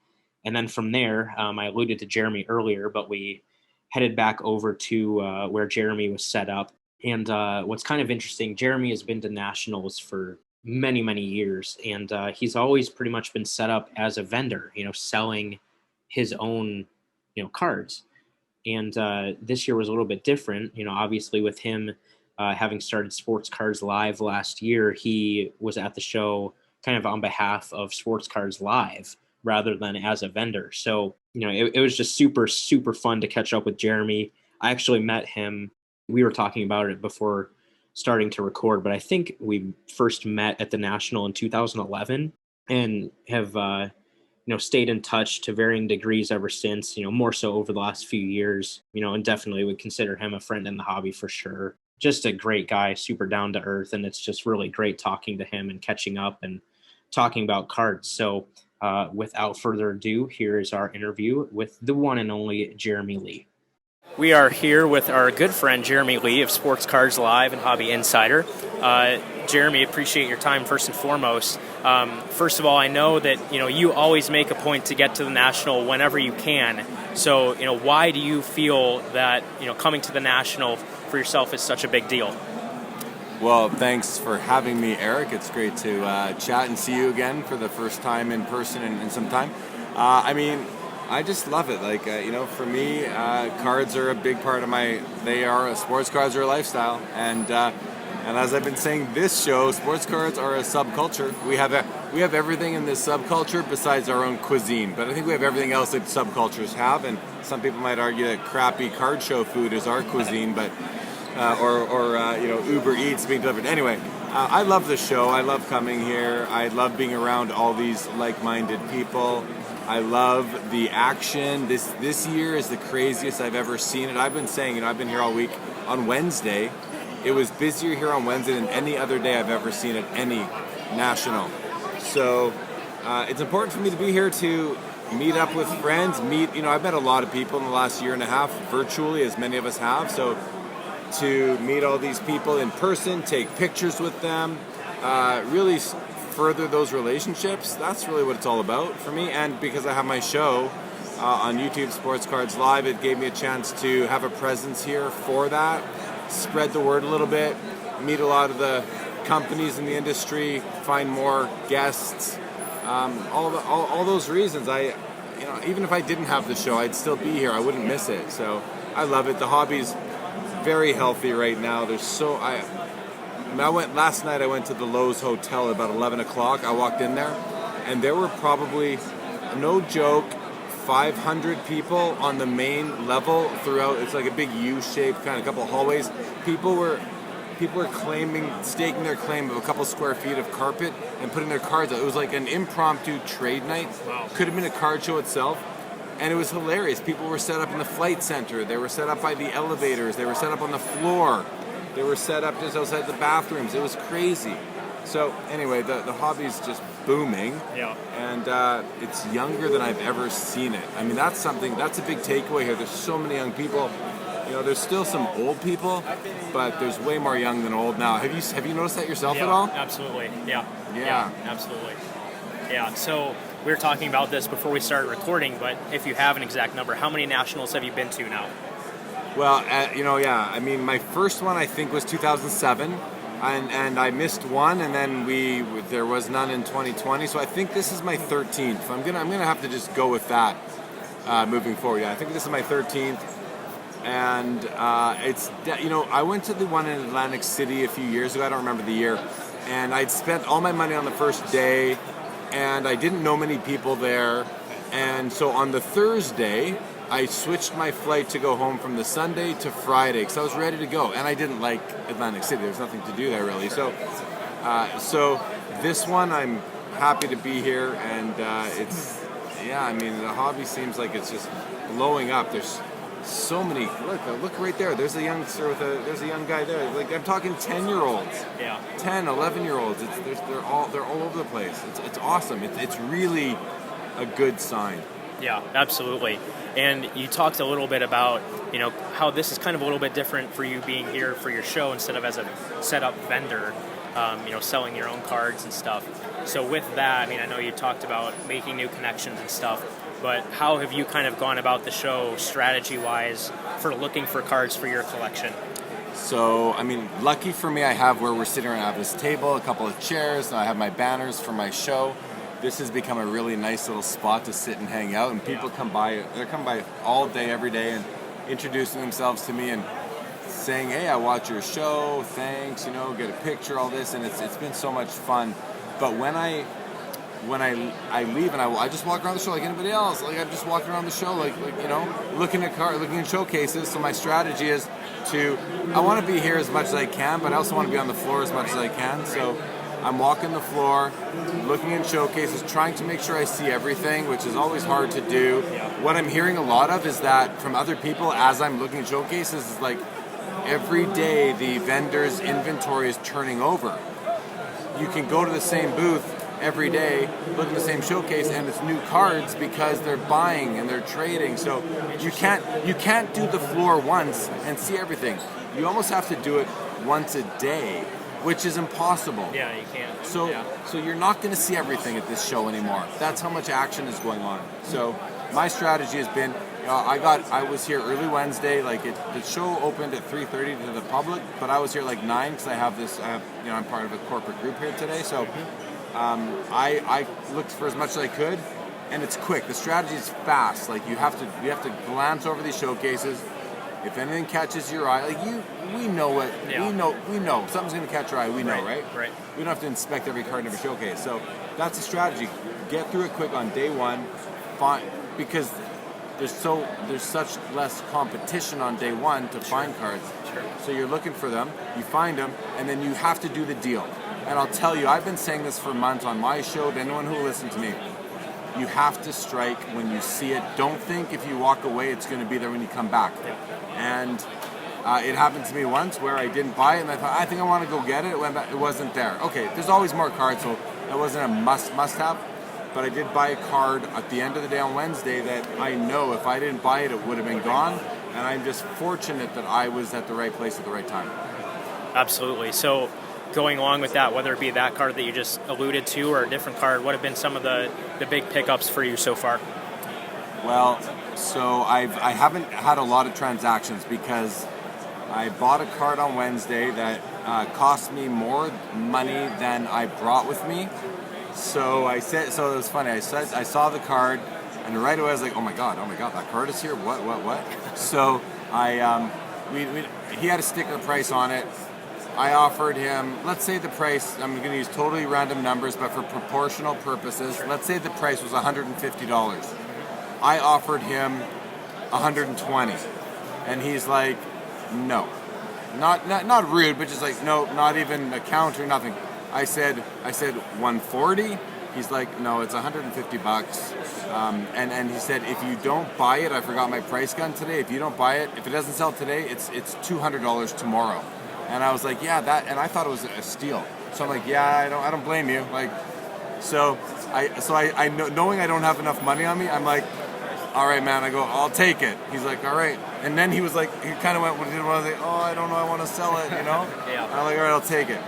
[SPEAKER 1] And then from there, I alluded to Jeremy earlier, but we headed back over to where Jeremy was set up. And what's kind of interesting, Jeremy has been to nationals for many, many years. And he's always pretty much been set up as a vendor, selling his own, cards. And this year was a little bit different, obviously with him having started Sports Cards Live last year, he was at the show kind of on behalf of Sports Cards Live rather than as a vendor. So, it was just super, super fun to catch up with Jeremy. I actually met him. We were talking about it before starting to record, but I think we first met at the National in 2011 and have stayed in touch to varying degrees ever since, more so over the last few years, and definitely would consider him a friend in the hobby for sure. Just a great guy, super down to earth. And it's just really great talking to him and catching up and talking about cards. So without further ado, here is our interview with the one and only Jeremy Lee. We are here with our good friend Jeremy Lee of Sports Cards Live and Hobby Insider. Jeremy, appreciate your time first and foremost. First of all, I know that you always make a point to get to the National whenever you can. So why do you feel that coming to the National for yourself is such a big deal?
[SPEAKER 7] Well, thanks for having me, Eric. It's great to chat and see you again for the first time in person in some time. I just love it. Like, for me, cards are a big part of sports cards are a lifestyle. And as I've been saying this show, sports cards are a subculture. We have everything in this subculture besides our own cuisine. But I think we have everything else that subcultures have. And some people might argue that crappy card show food is our cuisine, but Uber Eats being delivered. Anyway, I love the show. I love coming here. I love being around all these like-minded people. I love the action. This year is the craziest I've ever seen it. I've been saying, I've been here all week. On Wednesday, it was busier here on Wednesday than any other day I've ever seen at any national. So it's important for me to be here to meet up with friends. I've met a lot of people in the last year and a half virtually, as many of us have. So to meet all these people in person, take pictures with them, really further those relationships. That's really what it's all about for me. And because I have my show on YouTube, Sports Cards Live, it gave me a chance to have a presence here for that, spread the word a little bit, meet a lot of the companies in the industry, find more guests, all those reasons. Even if I didn't have the show, I'd still be here. I wouldn't miss it. So I love it. The hobby's very healthy right now. Last night I went to the Lowe's Hotel at about 11 o'clock. I walked in there, and there were probably, no joke, 500 people on the main level throughout. It's like a big U-shaped kind of couple of hallways. People were People are staking their claim of a couple square feet of carpet and putting their cards out. It was like an impromptu trade night.
[SPEAKER 3] Wow.
[SPEAKER 7] Could have been a card show itself. And it was hilarious. People were set up in the flight center. They were set up by the elevators. They were set up on the floor. They were set up just outside the bathrooms. It was crazy. So anyway, the hobby's just booming.
[SPEAKER 3] Yeah.
[SPEAKER 7] And it's younger than I've ever seen it. I mean, that's a big takeaway here. There's so many young people. You know, there's still some old people, but there's way more young than old now. Have you noticed that yourself at all?
[SPEAKER 3] Absolutely. Yeah.
[SPEAKER 7] Yeah.
[SPEAKER 3] Absolutely. Yeah. So we were talking about this before we started recording, but if you have an exact number, how many nationals have you been to now?
[SPEAKER 7] Well, I mean, my first one I think was 2007, and I missed one, and then there was none in 2020. So I think this is my 13th. I'm gonna have to just go with that moving forward. Yeah, I think this is my 13th. And I went to the one in Atlantic City a few years ago. I don't remember the year. And I'd spent all my money on the first day, and I didn't know many people there. And so on the Thursday, I switched my flight to go home from the Sunday to Friday because I was ready to go. And I didn't like Atlantic City. There was nothing to do there really. So this one, I'm happy to be here. And the hobby seems like it's just blowing up. There's so many. Look right there. There's a youngster there's a young guy there. Like, I'm talking 10-year-olds.
[SPEAKER 3] Yeah.
[SPEAKER 7] 10, 11-year-olds. They're all over the place. It's awesome. It's really a good sign.
[SPEAKER 3] Yeah, absolutely. And you talked a little bit about, how this is kind of a little bit different for you being here for your show instead of as a set-up vendor, selling your own cards and stuff. So with that, I mean, I know you talked about making new connections and stuff, but how have you kind of gone about the show strategy-wise for looking for cards for your collection?
[SPEAKER 7] So, I mean, lucky for me, I have where we're sitting around. I have this table, a couple of chairs, and I have my banners for my show. This has become a really nice little spot to sit and hang out, and people come by. They come by all day, every day, and introducing themselves to me and saying, "Hey, I watch your show. Thanks. Get a picture, all this," and it's been so much fun. But when I leave and I just walk around the show like anybody else. Like, I'm just walking around the show, looking at showcases. So my strategy is I want to be here as much as I can, but I also want to be on the floor as much as I can. So I'm walking the floor, looking in showcases, trying to make sure I see everything, which is always hard to do. What I'm hearing a lot of is that from other people, as I'm looking at showcases, is like every day the vendor's inventory is turning over. You can go to the same booth every day, look at the same showcase, and it's new cards because they're buying and they're trading. So you can't do the floor once and see everything. You almost have to do it once a day, which is impossible.
[SPEAKER 3] Yeah, you can't.
[SPEAKER 7] So you're not going to see everything at this show anymore. That's how much action is going on. So my strategy has been, I was here early Wednesday. The show opened at 3:30 to the public, but I was here like 9 because I'm part of a corporate group here today. So I looked for as much as I could, and it's quick. The strategy is fast. Like, you have to glance over these showcases. If anything catches your eye, we know something's going to catch your eye. We know, right?
[SPEAKER 3] Right.
[SPEAKER 7] We don't have to inspect every card in every showcase. So that's the strategy. Get through it quick on day one, because there's such less competition on day one to find cards.
[SPEAKER 3] Sure.
[SPEAKER 7] So you're looking for them, you find them, and then you have to do the deal. And I'll tell you, I've been saying this for months on my show to anyone who will listen to me. You have to strike when you see it. Don't think if you walk away it's going to be there when you come back.
[SPEAKER 3] Yeah.
[SPEAKER 7] And it happened to me once where I didn't buy it, and I thought, I think I want to go get it. It went back, it wasn't there. Okay, there's always more cards, so it wasn't a must-have. But I did buy a card at the end of the day on Wednesday that I know if I didn't buy it, it would have been gone. And I'm just fortunate that I was at the right place at the right time.
[SPEAKER 3] Absolutely. So going along with that, whether it be that card that you just alluded to or a different card, what have been some of the big pickups for you so far?
[SPEAKER 7] Well, so I haven't had a lot of transactions because I bought a card on Wednesday that cost me more money than I brought with me. So it was funny. I saw the card, and right away I was like, oh my god, that card is here. What? So he had a sticker price on it. I offered him, let's say the price, I'm going to use totally random numbers, but for proportional purposes, let's say the price was $150. I offered him $120, and he's like, no. not rude, but just like, no, not even a counter, nothing. I said 140. He's like, no, it's $150. And he said, if you don't buy it, I forgot my price gun today. If you don't buy it, if it doesn't sell today, it's $200 tomorrow. And I was like, yeah, that. And I thought it was a steal. So I'm like, yeah, I don't blame you. Like, so I knowing I don't have enough money on me, I'm like, all right, man. I go, I'll take it. He's like, all right. And then he was like, he kind of went, like, oh, I don't know, I want to sell it, you know.
[SPEAKER 3] Yeah.
[SPEAKER 7] I'm like, all right, I'll take it.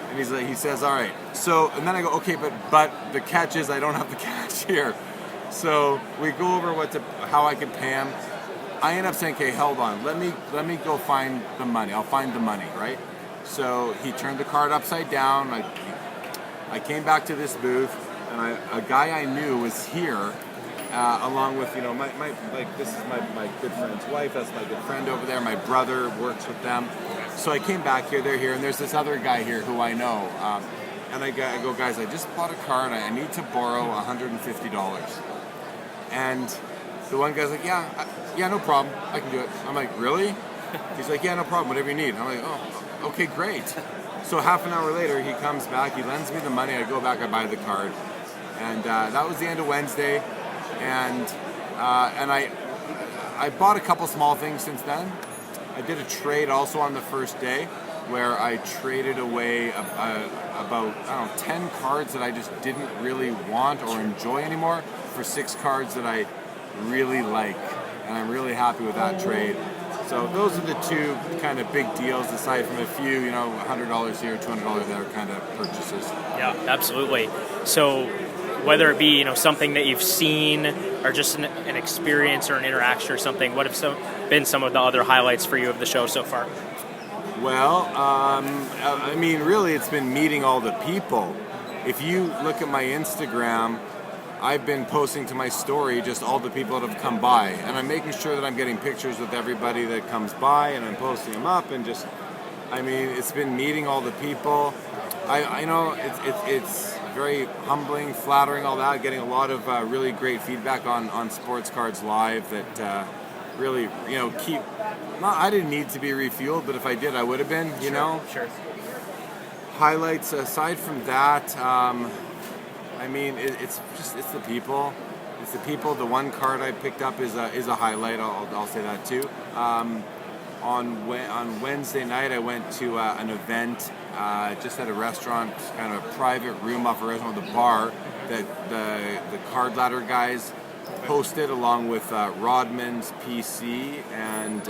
[SPEAKER 7] And he's like, he says, all right. So, and then I go, okay, but the catch is I don't have the cash here. So we go over how I can pay him. I end up saying, okay, hold on, let me go find the money. I'll find the money, right? So he turned the card upside down. I came back to this booth, and a guy I knew was here, along with, you know, my this is my good friend's wife. That's my good friend over there. My brother works with them. So I came back here. They're here, and there's this other guy here who I know. And I go, guys, I just bought a card. I need to borrow $150. And the one guy's like, yeah, no problem. I can do it. I'm like, really? He's like, yeah, no problem. Whatever you need. I'm like, oh, okay, great. So half an hour later, he comes back. He lends me the money. I go back. I buy the card. And that was the end of Wednesday. And I bought a couple small things since then. I did a trade also on the first day where I traded away about, I don't know, 10 cards that I just didn't really want or enjoy anymore for 6 cards that I really like. And I'm really happy with that trade. So those are the two kind of big deals, aside from a few, you know, $100 here, $200 there kind of purchases.
[SPEAKER 3] Yeah, absolutely. So whether it be, you know, something that you've seen or just an experience or an interaction or something, what have been some of the other highlights for you of the show so far?
[SPEAKER 7] Well, I mean, really, it's been meeting all the people. If you look at my Instagram, I've been posting to my story just all the people that have come by, and I'm making sure that I'm getting pictures with everybody that comes by, and I'm posting them up, and just, I mean, it's been meeting all the people. I know it's very humbling, flattering, all that, getting a lot of really great feedback on Sports Cards Live that really, you know, I didn't need to be refueled, but if I did, I would have been, you know?
[SPEAKER 3] Sure.
[SPEAKER 7] Highlights, aside from that, I mean, it's the people. It's the people. The one card I picked up is a highlight. I'll say that too. On Wednesday night, I went to an event just at a restaurant, kind of a private room off a restaurant with a bar that the Card Ladder guys hosted, along with Rodman's PC and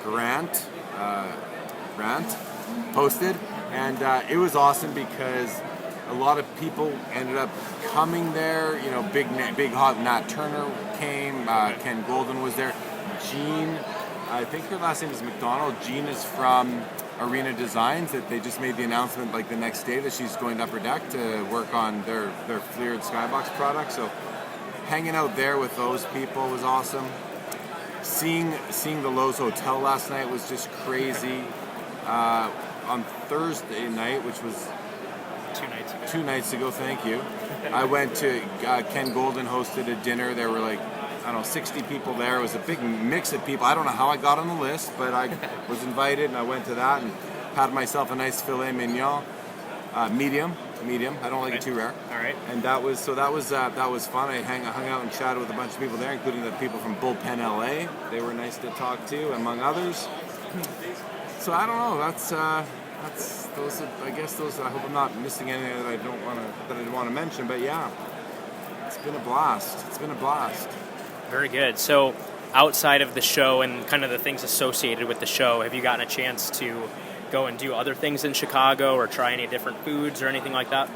[SPEAKER 7] Grant hosted. And it was awesome because a lot of people ended up coming there. You know, big hot Nat Turner came. Ken Golden was there. Jean, I think her last name is McDonald. Jean is from Arena Designs. That they just made the announcement like the next day that she's going to Upper Deck to work on their Fleared Skybox product. So hanging out there with those people was awesome. Seeing the Lowe's Hotel last night was just crazy. On Thursday night, which was 2 nights ago, thank you, I went to Ken Golden hosted a dinner. There were like, I don't know, 60 people there. It was a big mix of people. I don't know how I got on the list, but I was invited, and I went to that and had myself a nice filet mignon, medium. I don't like it too rare.
[SPEAKER 3] All right.
[SPEAKER 7] And that was fun. I hung out and chatted with a bunch of people there, including the people from Bullpen LA. They were nice to talk to, among others. So I don't know. That's those. I guess those. I hope I'm not missing anything that I want to mention. But yeah, it's been a blast.
[SPEAKER 3] Very good. So outside of the show and kind of the things associated with the show, have you gotten a chance to go and do other things in Chicago or try any different foods or anything like that?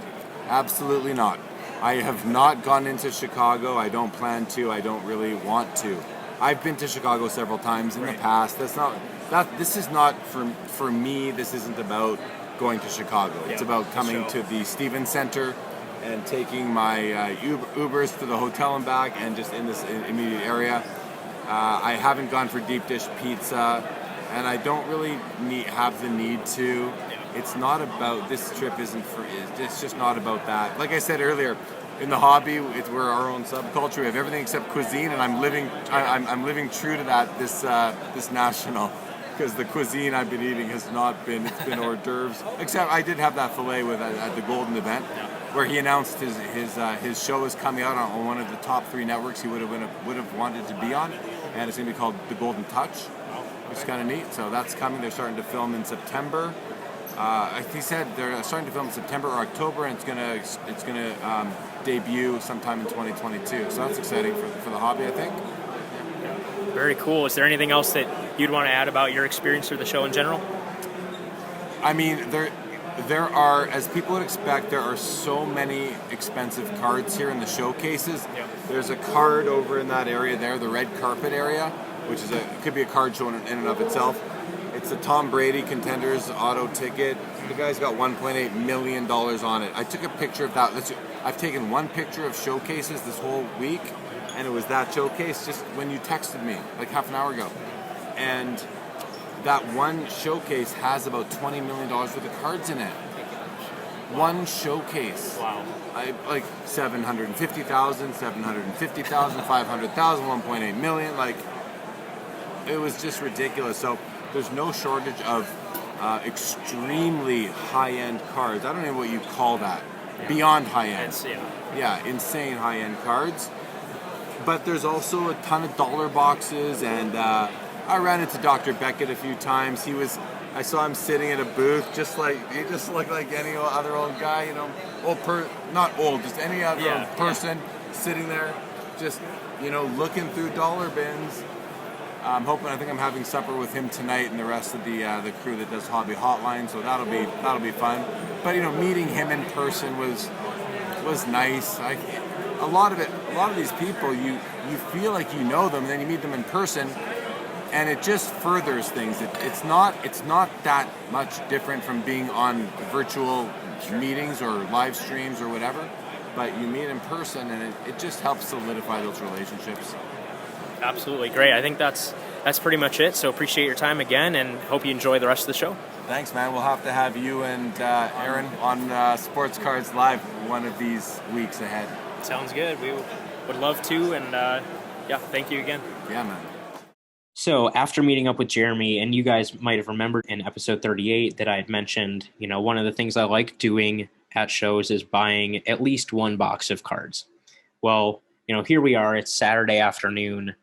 [SPEAKER 7] Absolutely not. I have not gone into Chicago. I don't plan to. I don't really want to. I've been to Chicago several times in the past. This is not for me. This isn't about going to Chicago. It's about coming to the Stevens Center and taking my Ubers to the hotel and back, and just in this immediate area. I haven't gone for deep dish pizza, and I don't really have the need to. It's not about, this trip isn't for, it's just not about that. Like I said earlier, in the hobby, we're our own subculture. We have everything except cuisine, and I'm living true to that this national, because the cuisine I've been eating has not been, it's been hors d'oeuvres. Except I did have that fillet with at the Golden event, where he announced his show is coming out on one of the top 3 networks he would have wanted to be on, and it's going to be called The Golden Touch, which is kind of neat. So that's coming. They're starting to film in September. He said they're starting to film in September or October, and it's gonna debut sometime in 2022. So that's exciting for the hobby, I think.
[SPEAKER 3] Very cool. Is there anything else that you'd want to add about your experience or the show in general?
[SPEAKER 7] I mean, there are, as people would expect, there are so many expensive cards here in the showcases.
[SPEAKER 3] Yep.
[SPEAKER 7] There's a card over in that area there, the red carpet area, which is could be a card show in and of itself. It's the Tom Brady Contenders auto ticket. The guy's got $1.8 million on it. I took a picture of that. I've taken one picture of showcases this whole week, and it was that showcase just when you texted me like half an hour ago. And that one showcase has about $20 million worth of cards in it. One showcase.
[SPEAKER 3] Wow.
[SPEAKER 7] Like 750,000, 750,000, 500,000, 1.8 million. Like, it was just ridiculous. So there's no shortage of extremely high-end cards. I don't know what you call that. Yeah. Beyond high-end. Yeah, insane high-end cards. But there's also a ton of dollar boxes, and I ran into Dr. Beckett a few times. I saw him sitting at a booth, he just looked like any other old guy, you know, not old, just any other person sitting there, just, you know, looking through dollar bins. I think I'm having supper with him tonight and the rest of the crew that does Hobby Hotline, so that'll be fun. But, you know, meeting him in person was nice. A lot of these people, you feel like you know them, and then you meet them in person, and it just furthers things. It's not that much different from being on virtual meetings or live streams or whatever, but you meet in person, and it just helps solidify those relationships.
[SPEAKER 3] Absolutely great. I think that's pretty much it. So appreciate your time again, and hope you enjoy the rest of the show.
[SPEAKER 7] Thanks, man. We'll have to have you and Aaron on Sports Cards Live one of these weeks ahead.
[SPEAKER 3] Sounds good. We would love to, and thank you again.
[SPEAKER 7] Yeah, man.
[SPEAKER 1] So after meeting up with Jeremy, and you guys might have remembered in episode 38 that I had mentioned, you know, one of the things I like doing at shows is buying at least one box of cards. Well, you know, here we are. It's Saturday afternoon.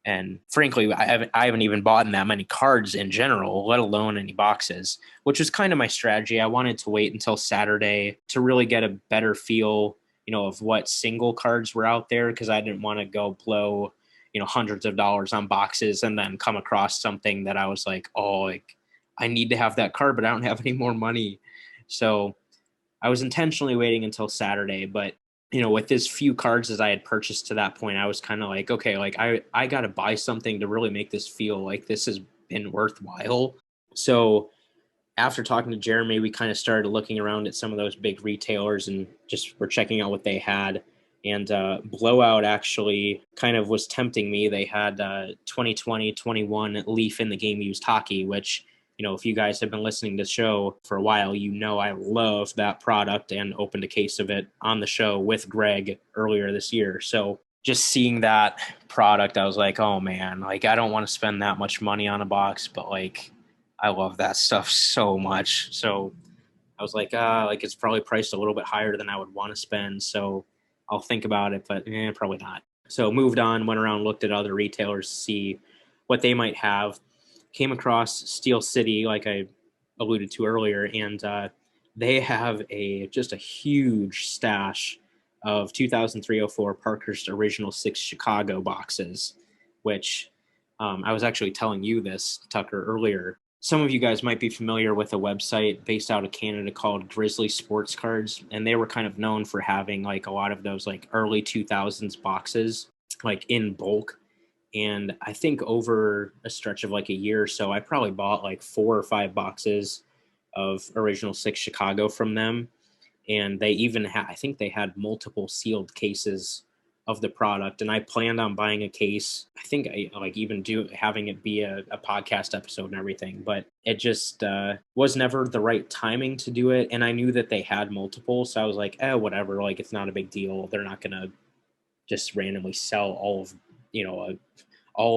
[SPEAKER 1] And frankly, I haven't even bought that many cards in general, let alone any boxes, which was kind of my strategy. I wanted to wait until Saturday to really get a better feel, you know, of what single cards were out there, because I didn't want to go blow, you know, hundreds of dollars on boxes and then come across something that I was like, oh, like I need to have that card, but I don't have any more money. So I was intentionally waiting until Saturday, but you know, with as few cards as I had purchased to that point, I was kind of like, okay, like I got to buy something to really make this feel like this has been worthwhile. So after talking to Jeremy, we kind of started looking around at some of those big retailers and just were checking out what they had. And Blowout actually kind of was tempting me. They had 2020-21 Leaf in the Game Used Hockey, which, you know, if you guys have been listening to the show for a while, you know I love that product and opened a case of it on the show with Greg earlier this year. So just seeing that product, I was like, oh man, like I don't want to spend that much money on a box, but like I love that stuff so much. So I was like it's probably priced a little bit higher than I would want to spend. So I'll think about it, but probably not. So moved on, went around, looked at other retailers to see what they might have. Came across Steel City, like I alluded to earlier, and they have just a huge stash of 2003-04 Parkhurst Original 6 Chicago boxes, which I was actually telling you this, Tucker, earlier. Some of you guys might be familiar with a website based out of Canada called Grizzly Sports Cards, and they were kind of known for having like a lot of those like early 2000s boxes like in bulk. And I think over a stretch of like a year or so, I probably bought like 4 or 5 boxes of Original 6 Chicago from them. And they even I think they had multiple sealed cases of the product, and I planned on buying a case. I think I like even having it be a podcast episode and everything, but it just was never the right timing to do it. And I knew that they had multiple, so I was like, whatever, like it's not a big deal. They're not gonna just randomly sell all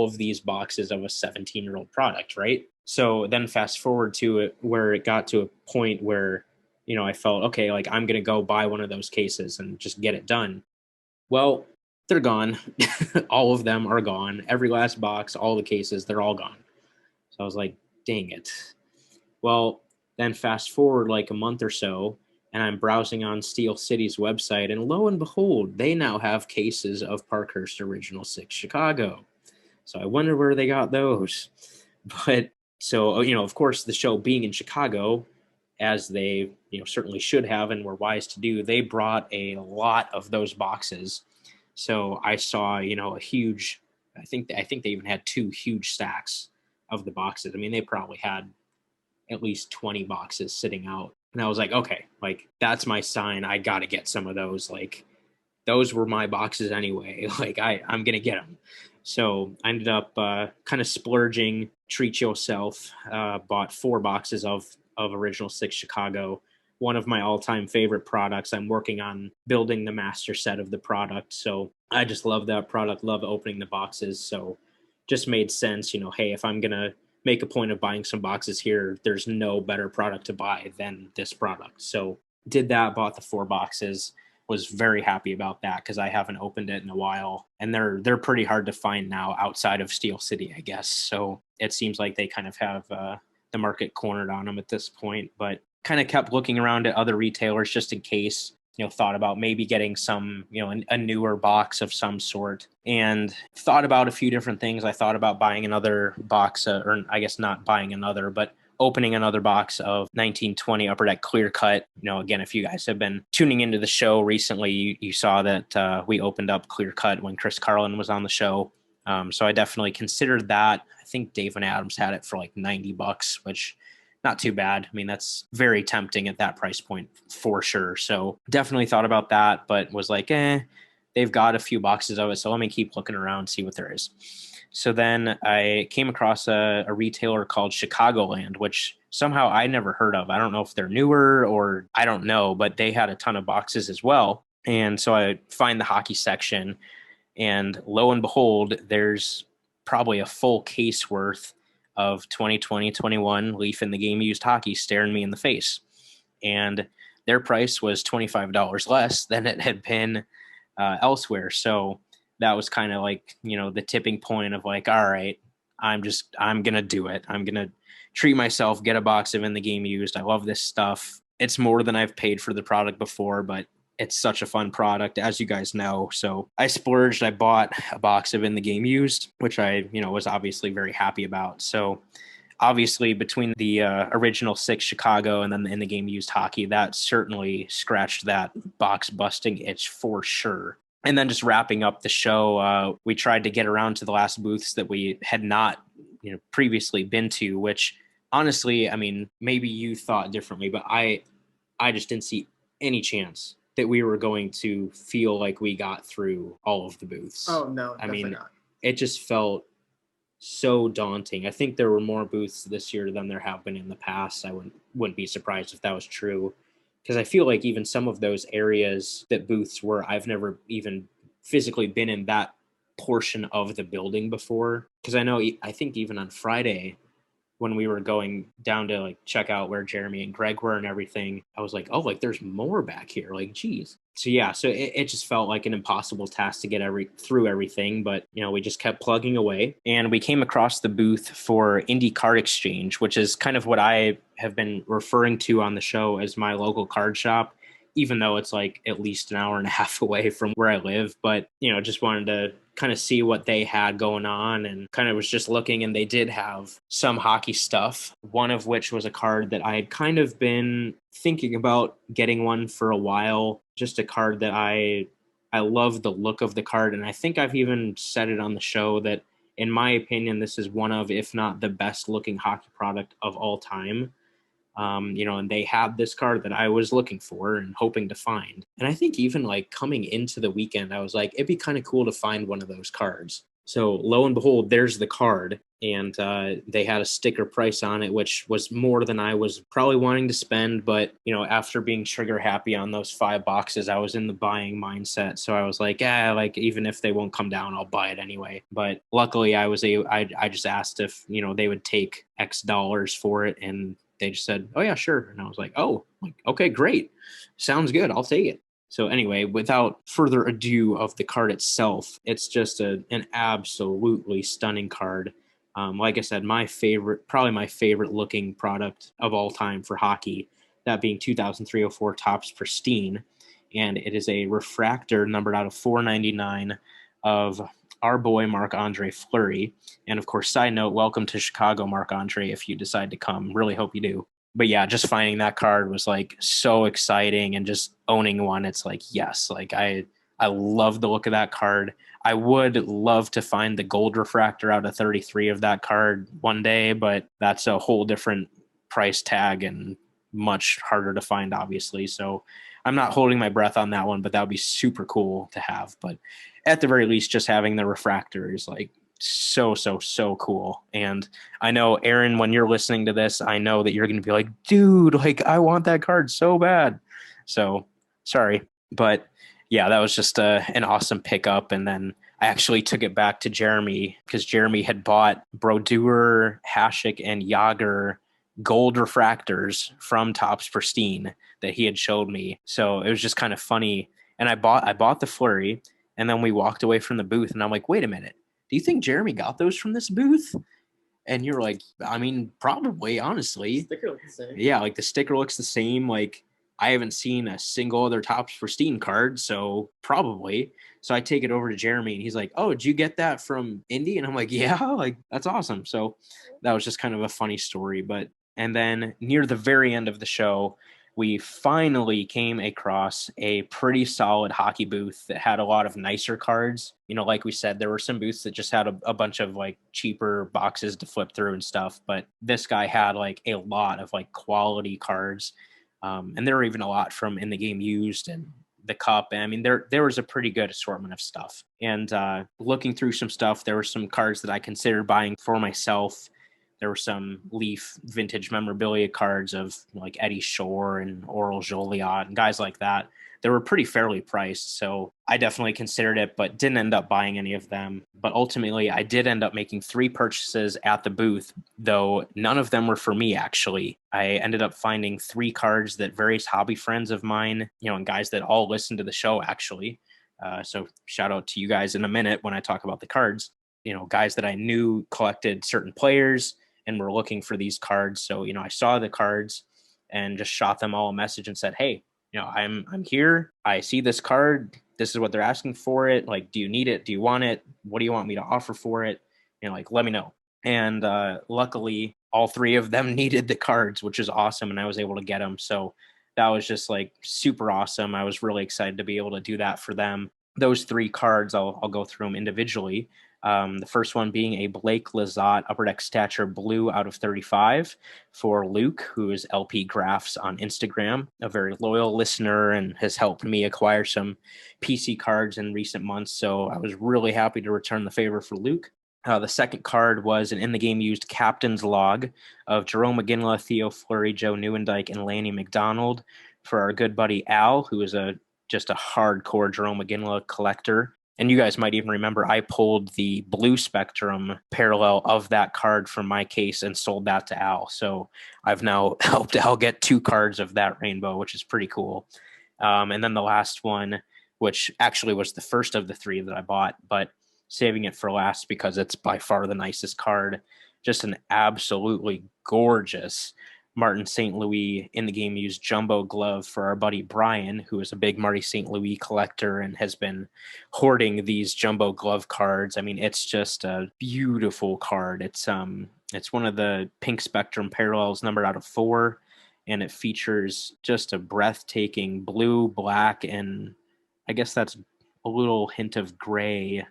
[SPEAKER 1] of these boxes of a 17-year-old product, right? So then fast forward to it where it got to a point where, I felt, okay, like I'm going to go buy one of those cases and just get it done. Well, they're gone. All of them are gone. Every last box, all the cases, they're all gone. So I was like, dang it. Well, then fast forward like a month or so, and I'm browsing on Steel City's website, and lo and behold, they now have cases of Parkhurst Original 6 Chicago. So I wonder where they got those. But so, of course, the show being in Chicago, as they, certainly should have and were wise to do, they brought a lot of those boxes. So I saw, a huge, I think they even had 2 huge stacks of the boxes. I mean, they probably had at least 20 boxes sitting out. And I was like, okay, like that's my sign. I got to get some of those. Like those were my boxes anyway. Like I'm going to get them. So I ended up kind of splurging, treat yourself, bought 4 boxes of Original 6 Chicago, one of my all-time favorite products. I'm working on building the master set of the product. So I just love that product, love opening the boxes. So just made sense, hey, if I'm going to make a point of buying some boxes here, there's no better product to buy than this product. So did that, bought the 4 boxes. Was very happy about that because I haven't opened it in a while, and they're pretty hard to find now outside of Steel City, I guess. So it seems like they kind of have the market cornered on them at this point, but kind of kept looking around at other retailers just in case, thought about maybe getting some, a newer box of some sort, and thought about a few different things. I thought about buying another box, or I guess not buying another, but opening another box of 1920 Upper Deck Clear Cut. Again, if you guys have been tuning into the show recently, you saw that we opened up Clear Cut when Chris Carlin was on the show. So I definitely considered that. I think Dave and Adams had it for like $90, which not too bad. I mean, that's very tempting at that price point for sure. So definitely thought about that, but was like, they've got a few boxes of it, so let me keep looking around, see what there is. So then I came across a retailer called Chicagoland, which somehow I never heard of. I don't know if they're newer or I don't know, but they had a ton of boxes as well. And so I find the hockey section, and lo and behold, there's probably a full case worth of 2020-21 Leaf in the Game used hockey staring me in the face. And their price was $25 less than it had been elsewhere. So that was kind of like, the tipping point of like, all right, I'm going to do it. I'm going to treat myself, get a box of In the Game used. I love this stuff. It's more than I've paid for the product before, but it's such a fun product, as you guys know. So I splurged. I bought a box of In the Game used, which I, was obviously very happy about. So obviously between the original 6 Chicago and then the In the Game used hockey, that certainly scratched that box busting itch for sure. And then just wrapping up the show, we tried to get around to the last booths that we had not, previously been to, which honestly, I mean, maybe you thought differently, but I just didn't see any chance that we were going to feel like we got through all of the booths.
[SPEAKER 4] Oh, no, definitely not.
[SPEAKER 1] It just felt so daunting. I think there were more booths this year than there have been in the past. I wouldn't be surprised if that was true, because I feel like even some of those areas that booths were, I've never even physically been in that portion of the building before. Because I think even on Friday, when we were going down to like check out where Jeremy and Greg were and everything, I was like, oh, like there's more back here. Like, geez. So yeah, so it just felt like an impossible task to get through everything. But, we just kept plugging away, and we came across the booth for Indie Card Exchange, which is kind of what I have been referring to on the show as my local card shop, even though it's like at least an hour and a half away from where I live. But, just wanted to kind of see what they had going on, and kind of was just looking, and they did have some hockey stuff, one of which was a card that I had kind of been thinking about getting one for a while, just a card that I love the look of the card. And I think I've even said it on the show that in my opinion, this is one of, if not the best looking hockey product of all time. And they had this card that I was looking for and hoping to find. And I think even like coming into the weekend, I was like, it'd be kind of cool to find one of those cards. So lo and behold, there's the card. And they had a sticker price on it, which was more than I was probably wanting to spend. But, after being trigger happy on those 5 boxes, I was in the buying mindset. So I was like, like even if they won't come down, I'll buy it anyway. But luckily I just asked if, they would take X dollars for it. And they just said, oh yeah, sure. And I was like, oh, okay, great. Sounds good. I'll take it. So anyway, without further ado of the card itself, it's just an absolutely stunning card. Like I said, probably my favorite looking product of all time for hockey, that being 2003-04 Topps Pristine. And it is a refractor numbered out of 499 of our boy Marc-Andre Fleury. And of course, side note, welcome to Chicago, Marc-Andre, if you decide to come. Really hope you do. But yeah, just finding that card was like so exciting, and just owning one, it's like, yes, like I love the look of that card. I would love to find the gold refractor out of 33 of that card one day, but that's a whole different price tag and much harder to find, obviously. So I'm not holding my breath on that one, but that would be super cool to have. But at the very least, just having the refractor is like so cool. And I know, Aaron, when you're listening to this, I know that you're going to be like, dude, like I want that card so bad. So sorry, but yeah, that was just an awesome pickup. And then I actually took it back to Jeremy because Jeremy had bought Brodeur, Hasek, and Yager gold refractors from Topps Pristine that he had showed me. So it was just kind of funny. And I bought the Fleury, and then we walked away from the booth, and I'm like, wait a minute, do you think Jeremy got those from this booth? And you're like, I mean, probably, honestly.
[SPEAKER 4] Sticker looks the same.
[SPEAKER 1] Yeah, like the sticker looks the same. Like I haven't seen a single other Topps Pristine card, so probably. So I take it over to Jeremy, and he's like, oh, did you get that from Indy? And I'm like, yeah, like that's awesome. So that was just kind of a funny story. And then near the very end of the show, we finally came across a pretty solid hockey booth that had a lot of nicer cards. Like we said, there were some booths that just had a bunch of like cheaper boxes to flip through and stuff. But this guy had like a lot of like quality cards. And there were even a lot from In the Game Used and the Cup. And I mean, there was a pretty good assortment of stuff. And looking through some stuff, there were some cards that I considered buying for myself. There were some Leaf vintage memorabilia cards of like Eddie Shore and Oral Joliot and guys like that. They were pretty fairly priced, so I definitely considered it, but didn't end up buying any of them. But ultimately, I did end up making 3 purchases at the booth, though none of them were for me, actually. I ended up finding 3 cards that various hobby friends of mine, and guys that all listen to the show, actually. So shout out to you guys in a minute when I talk about the cards. Guys that I knew collected certain players and were looking for these cards. So, I saw the cards and just shot them all a message and said, hey, I'm here. I see this card. This is what they're asking for it. Like, do you need it? Do you want it? What do you want me to offer for it? Let me know. And luckily, all 3 of them needed the cards, which is awesome. And I was able to get them. So that was just like super awesome. I was really excited to be able to do that for them. Those 3 cards, I'll go through them individually. The first one being a Blake Lizotte Upper Deck Stature Blue out of 35 for Luke, who is LP Graphs on Instagram, a very loyal listener and has helped me acquire some PC cards in recent months. So I was really happy to return the favor for Luke. The second card was an In the Game Used Captain's Log of Jerome McGinley, Theo Fleury, Joe Nieuwendyk, and Lanny McDonald for our good buddy Al, who is just a hardcore Jerome McGinley collector. And you guys might even remember I pulled the blue Spectrum parallel of that card from my case and sold that to Al. So I've now helped Al get 2 cards of that rainbow, which is pretty cool. And then the last one, which actually was the first of the 3 that I bought, but saving it for last because it's by far the nicest card. Just an absolutely gorgeous Martin St. Louis In the Game Used jumbo glove for our buddy Brian, who is a big Marty St. Louis collector and has been hoarding these jumbo glove cards. I mean, it's just a beautiful card. It's one of the pink Spectrum parallels numbered out of 4, and it features just a breathtaking blue, black, and I guess that's a little hint of gray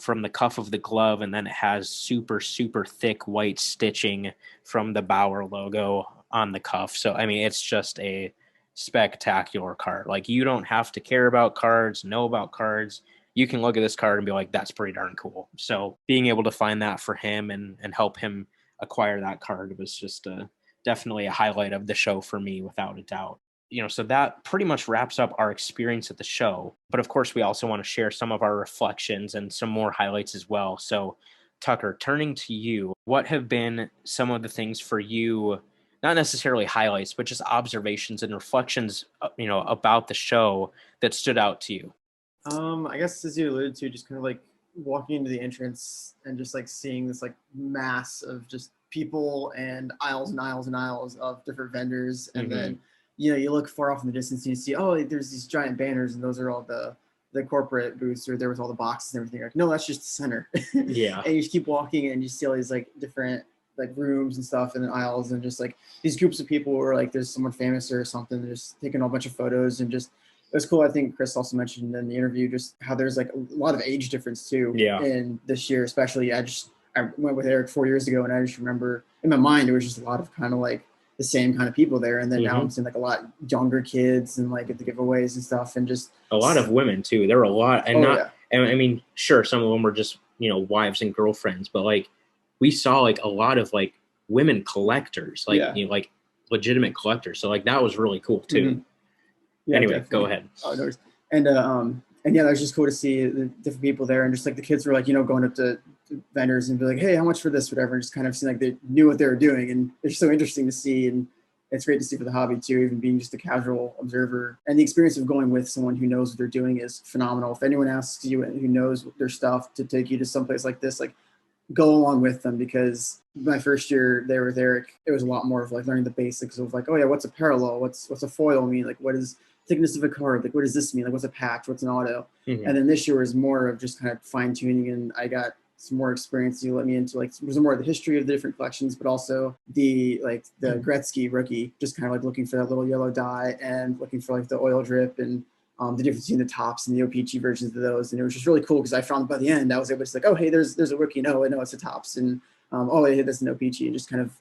[SPEAKER 1] from the cuff of the glove, and then it has super thick white stitching from the Bauer logo on the cuff. So, I mean, it's just a spectacular card. Like, you don't have to care about cards, know about cards. You can look at this card and be like, that's pretty darn cool. So being able to find that for him and help him acquire that card was just definitely a highlight of the show for me, without a doubt. So that pretty much wraps up our experience at the show. But of course, we also want to share some of our reflections and some more highlights as well. So, Tucker, turning to you, what have been some of the things for you, not necessarily highlights, but just observations and reflections, about the show that stood out to you?
[SPEAKER 4] I guess as you alluded to, just kind of like walking into the entrance and just like seeing this like mass of just people and aisles and aisles and aisles of different vendors, and then you look far off in the distance and you see, oh, there's these giant banners, and those are all the corporate booths, or there was all the boxes and everything. Like, no, that's just the center.
[SPEAKER 1] Yeah.
[SPEAKER 4] And you just keep walking and you see all these like different like rooms and stuff and aisles, and just like these groups of people where like there's someone famous or something, just taking a bunch of photos. And just it was cool. I think Chris also mentioned in the interview just how there's like a lot of age difference too.
[SPEAKER 1] Yeah.
[SPEAKER 4] In this year, especially, I went with Eric 4 years ago, and I just remember in my mind it was just a lot of kind of like the same kind of people there. And then now I'm seeing like a lot younger kids and like at the giveaways and stuff, and just
[SPEAKER 1] a lot of women too. There were a lot, and and I mean, sure, some of them were just wives and girlfriends, but like we saw like a lot of like women collectors, like like legitimate collectors. So like that was really cool too.
[SPEAKER 4] Yeah,
[SPEAKER 1] anyway,
[SPEAKER 4] definitely.
[SPEAKER 1] go ahead.
[SPEAKER 4] Oh, no, and yeah, that was just cool to see the different people there, and just like the kids were like going up to vendors and be like, hey, how much for this, whatever, and just kind of seemed like they knew what they were doing. And it's so interesting to see, and it's great to see for the hobby too, even being just a casual observer. And the experience of going with someone who knows what they're doing is phenomenal. If anyone asks you who knows their stuff to take you to someplace like this, like go along with them, because my first year there with Eric, it was a lot more of like learning the basics of like, oh yeah, what's a parallel, what's a foil mean, like what is thickness of a card, like what does this mean, like what's a patch, what's an auto. And then this year was more of just kind of fine tuning, and I got some more experience. You let me into like was more of the history of the different collections, but also the Gretzky rookie, just kind of like looking for that little yellow dye and looking for like the oil drip and the difference between the tops and the OPG versions of those. And it was just really cool because I found by the end I was able to say like, oh hey, there's a rookie, no, I know it's the tops, and oh hey, that's an OPG, and just kind of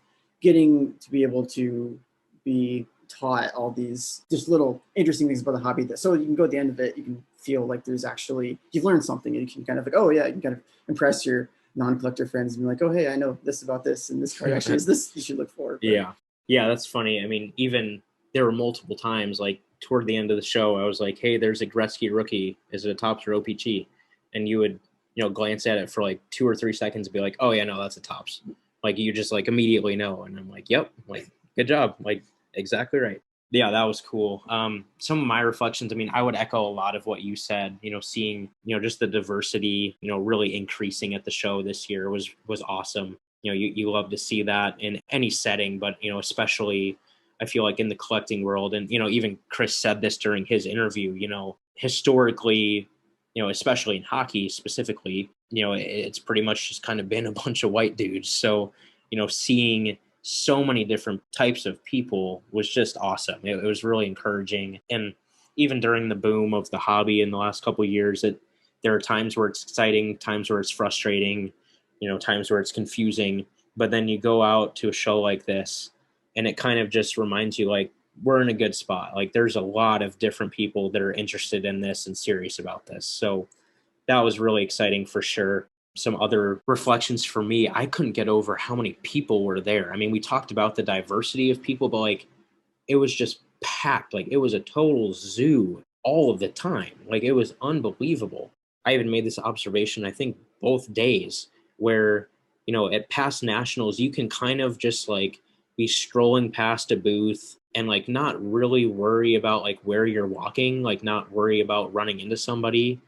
[SPEAKER 4] getting to be able to be taught all these just little interesting things about the hobby, that so you can go at the end of it, you can feel like there's actually, you've learned something, and you can kind of like, oh yeah, you can kind of impress your non-collector friends and be like, oh hey, I know this about this, and this card actually is this you should look for. But,
[SPEAKER 1] yeah, that's funny. I mean, even there were multiple times like toward the end of the show I was like, hey, there's a Gretzky rookie, is it a tops or OPG? And you would glance at it for like 2 or 3 seconds and be like, oh yeah, no, that's a tops. Like you just like immediately know. And I'm like, yep, like good job, like exactly right. Yeah, that was cool. Some of my reflections, I mean, I would echo a lot of what you said, seeing, just the diversity, really increasing at the show this year was awesome. You love to see that in any setting, but, especially I feel like in the collecting world. And, even Chris said this during his interview, historically, especially in hockey specifically, it's pretty much just kind of been a bunch of white dudes. So, seeing so many different types of people was just awesome. It was really encouraging. And even during the boom of the hobby in the last couple of years, there are times where it's exciting, times where it's frustrating, times where it's confusing. But then you go out to a show like this and it kind of just reminds you like, we're in a good spot. Like there's a lot of different people that are interested in this and serious about this. So that was really exciting for sure. Some other reflections for me, I couldn't get over how many people were there. I mean, we talked about the diversity of people, but like it was just packed. Like it was a total zoo all of the time. Like it was unbelievable. I even made this observation, I think both days, where, at past nationals, you can kind of just like be strolling past a booth and like not really worry about like where you're walking, like not worry about running into somebody.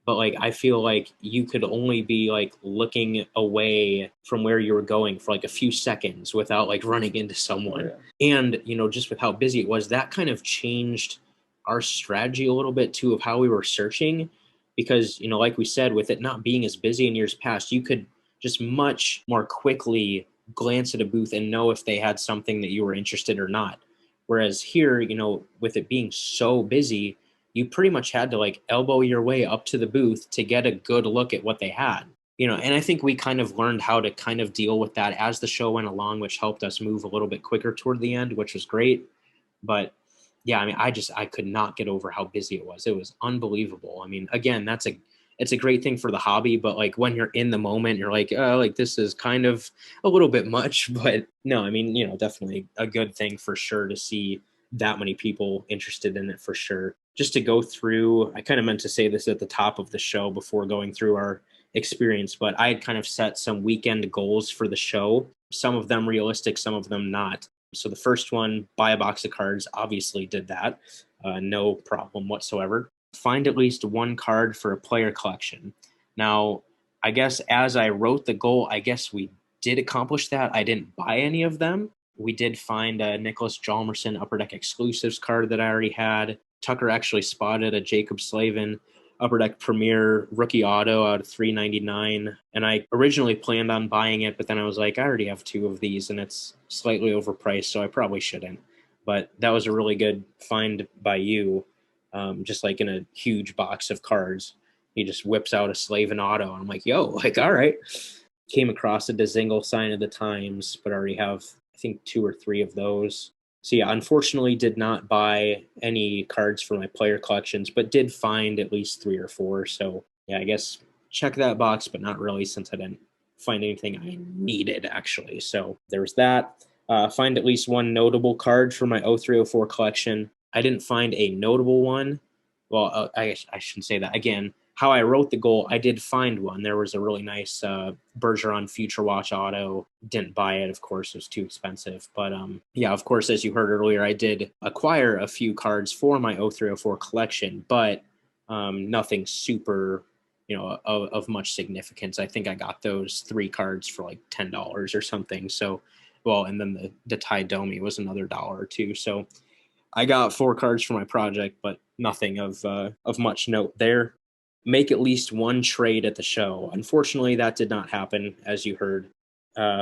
[SPEAKER 1] But like, I feel like you could only be like looking away from where you were going for like a few seconds without like running into someone. And, just with how busy it was, that kind of changed our strategy a little bit too of how we were searching. Because, like we said, with it not being as busy in years past, you could just much more quickly glance at a booth and know if they had something that you were interested or not. Whereas here, with it being so busy, you pretty much had to like elbow your way up to the booth to get a good look at what they had, And I think we kind of learned how to kind of deal with that as the show went along, which helped us move a little bit quicker toward the end, which was great. But yeah, I mean, I could not get over how busy it was. It was unbelievable. I mean, again, it's a great thing for the hobby, but like when you're in the moment, you're like, oh, like this is kind of a little bit much. But no, I mean, definitely a good thing for sure to see that many people interested in it for sure. Just to go through, I kind of meant to say this at the top of the show before going through our experience, but I had kind of set some weekend goals for the show, some of them realistic, some of them not. So the first one, buy a box of cards, obviously did that. No problem whatsoever. Find at least one card for a player collection. Now, I guess as I wrote the goal, I guess we did accomplish that. I didn't buy any of them. We did find a Nicholas Jalmerson Upper Deck Exclusives card that I already had. Tucker actually spotted a Jacob Slavin Upper Deck Premier rookie auto out of $3.99, and I originally planned on buying it, but then I was like, I already have two of these, and it's slightly overpriced, so I probably shouldn't. But that was a really good find by you, just like in a huge box of cards. He just whips out a Slavin auto, and I'm like, yo, like, all right. Came across a Dezingle Sign of the Times, but I already have, I think, 2 or 3 of those. So yeah, unfortunately did not buy any cards for my player collections, but did find at least 3 or 4. So yeah, I guess check that box, but not really, since I didn't find anything I needed actually. So there was that. Find at least one notable card for my 0304 collection. I didn't find a notable one. Well, I shouldn't say that. Again, how I wrote the goal, I did find one. There was a really nice Bergeron Future Watch auto. Didn't buy it, of course. It was too expensive. But yeah, of course, as you heard earlier, I did acquire a few cards for my 0304 collection, but nothing super, of much significance. I think I got those 3 cards for like $10 or something. So, well, and then the Ty Domi was another $1 or 2. So I got 4 cards for my project, but nothing of much note there. Make at least one trade at the show. Unfortunately, that did not happen, as you heard.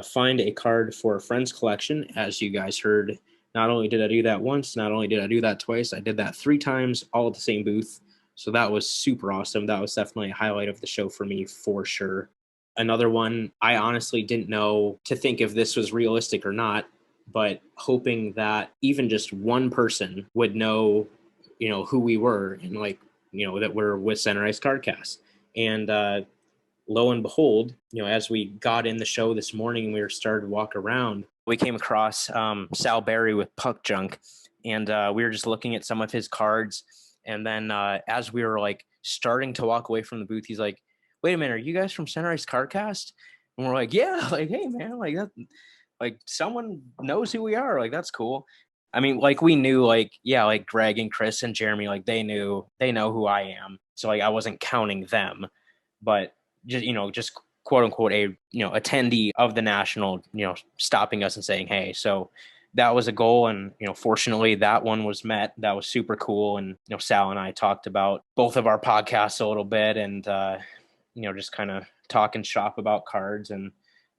[SPEAKER 1] Find a card for a friend's collection, as you guys heard. Not only did I do that once, not only did I do that twice, I did that 3 times, all at the same booth. So that was super awesome. That was definitely a highlight of the show for me, for sure. Another one, I honestly didn't know to think if this was realistic or not, but hoping that even just one person would know, who we were, and like, that we're with Center Ice Cardcast. And lo and behold, as we got in the show this morning and we were started to walk around, we came across Sal Berry with Puck Junk, and we were just looking at some of his cards. And then as we were like starting to walk away from the booth, he's like, wait a minute, are you guys from Center Ice Cardcast? And we're like, yeah, like, hey man, like that, like someone knows who we are. Like, that's cool. I mean, like we knew, like, yeah, like Greg and Chris and Jeremy, like they know who I am. So like I wasn't counting them, but just quote unquote attendee of the national, stopping us and saying, hey. So that was a goal, and fortunately that one was met. That was super cool. And Sal and I talked about both of our podcasts a little bit, and just kind of talking shop about cards and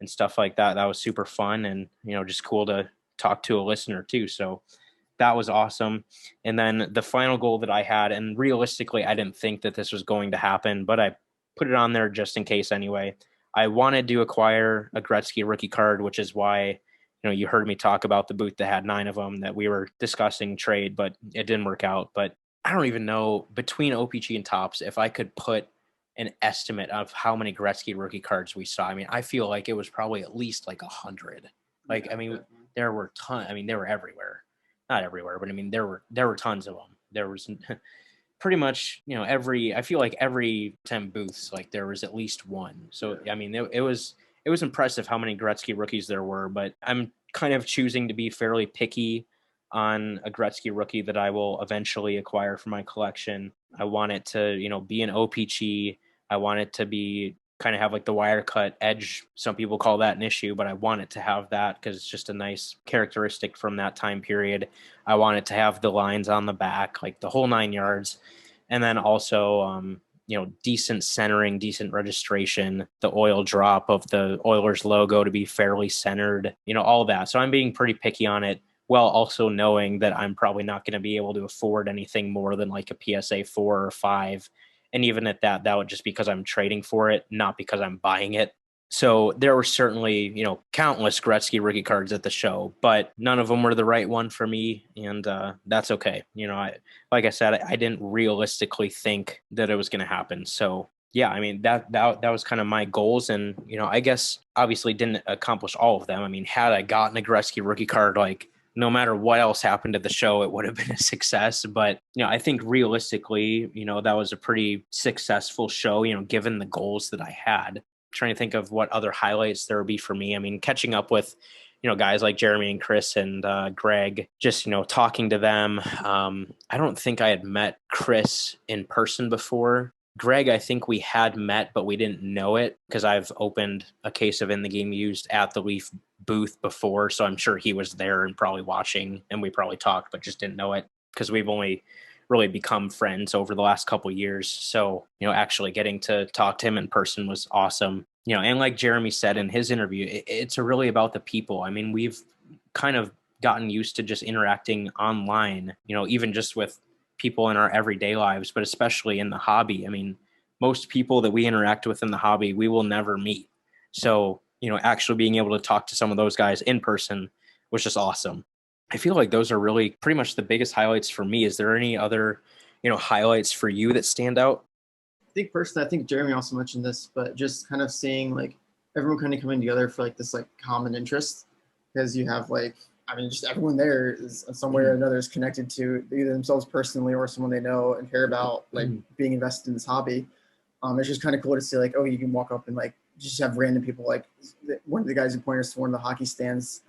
[SPEAKER 1] stuff like that. That was super fun, and just cool to talk to a listener too. So that was awesome. And then the final goal that I had, and realistically I didn't think that this was going to happen, but I put it on there just in case anyway. I wanted to acquire a Gretzky rookie card, which is why you heard me talk about the booth that had 9 of them that we were discussing trade, but it didn't work out. But I don't even know, between OPG and Topps, if I could put an estimate of how many Gretzky rookie cards we saw. I mean, I feel like it was probably at least like 100. Like, yeah, I mean, definitely. There were tons. I mean, they were everywhere. Not everywhere, but I mean, there were tons of them. There was pretty much, I feel like every 10 booths, like there was at least one. So, I mean, it was impressive how many Gretzky rookies there were, but I'm kind of choosing to be fairly picky on a Gretzky rookie that I will eventually acquire for my collection. I want it to, be an OPG. I want it to be kind of have like the wire cut edge. Some people call that an issue, but I want it to have that because it's just a nice characteristic from that time period. I want it to have the lines on the back, like the whole 9 yards. And then also, decent centering, decent registration, the oil drop of the Oilers logo to be fairly centered, all that. So I'm being pretty picky on it, while also knowing that I'm probably not going to be able to afford anything more than like a PSA 4 or 5. And even at that, that would just because I'm trading for it, not because I'm buying it. So there were certainly, countless Gretzky rookie cards at the show, but none of them were the right one for me, and that's okay. Like I said, I didn't realistically think that it was going to happen. So yeah, I mean that was kind of my goals, and I guess obviously didn't accomplish all of them. I mean, had I gotten a Gretzky rookie card, like no matter what else happened at the show, it would have been a success. But I think realistically, that was a pretty successful show. Given the goals that I had. Trying to think of what other highlights there would be for me. I mean, catching up with, guys like Jeremy and Chris and Greg, just, talking to them. I don't think I had met Chris in person before. Greg, I think we had met, but we didn't know it because I've opened a case of In the Game Used at the Leaf booth before. So I'm sure he was there and probably watching, and we probably talked, but just didn't know it because we've only really become friends over the last couple of years. So, actually getting to talk to him in person was awesome. And like Jeremy said in his interview, it's really about the people. I mean, we've kind of gotten used to just interacting online, even just with people in our everyday lives, but especially in the hobby. I mean, most people that we interact with in the hobby, we will never meet. So, actually being able to talk to some of those guys in person was just awesome. I feel like those are really pretty much the biggest highlights for me. Is there any other, highlights for you that stand out?
[SPEAKER 4] I think personally, I think Jeremy also mentioned this, but just kind of seeing like everyone kind of coming together for like this like common interest, because you have like, I mean, just everyone there is in some way or another is connected to either themselves personally or someone they know and care about, like being invested in this hobby. It's just kind of cool to see like, oh, you can walk up and like just have random people. Like one of the guys who pointed us to one of the hockey stands.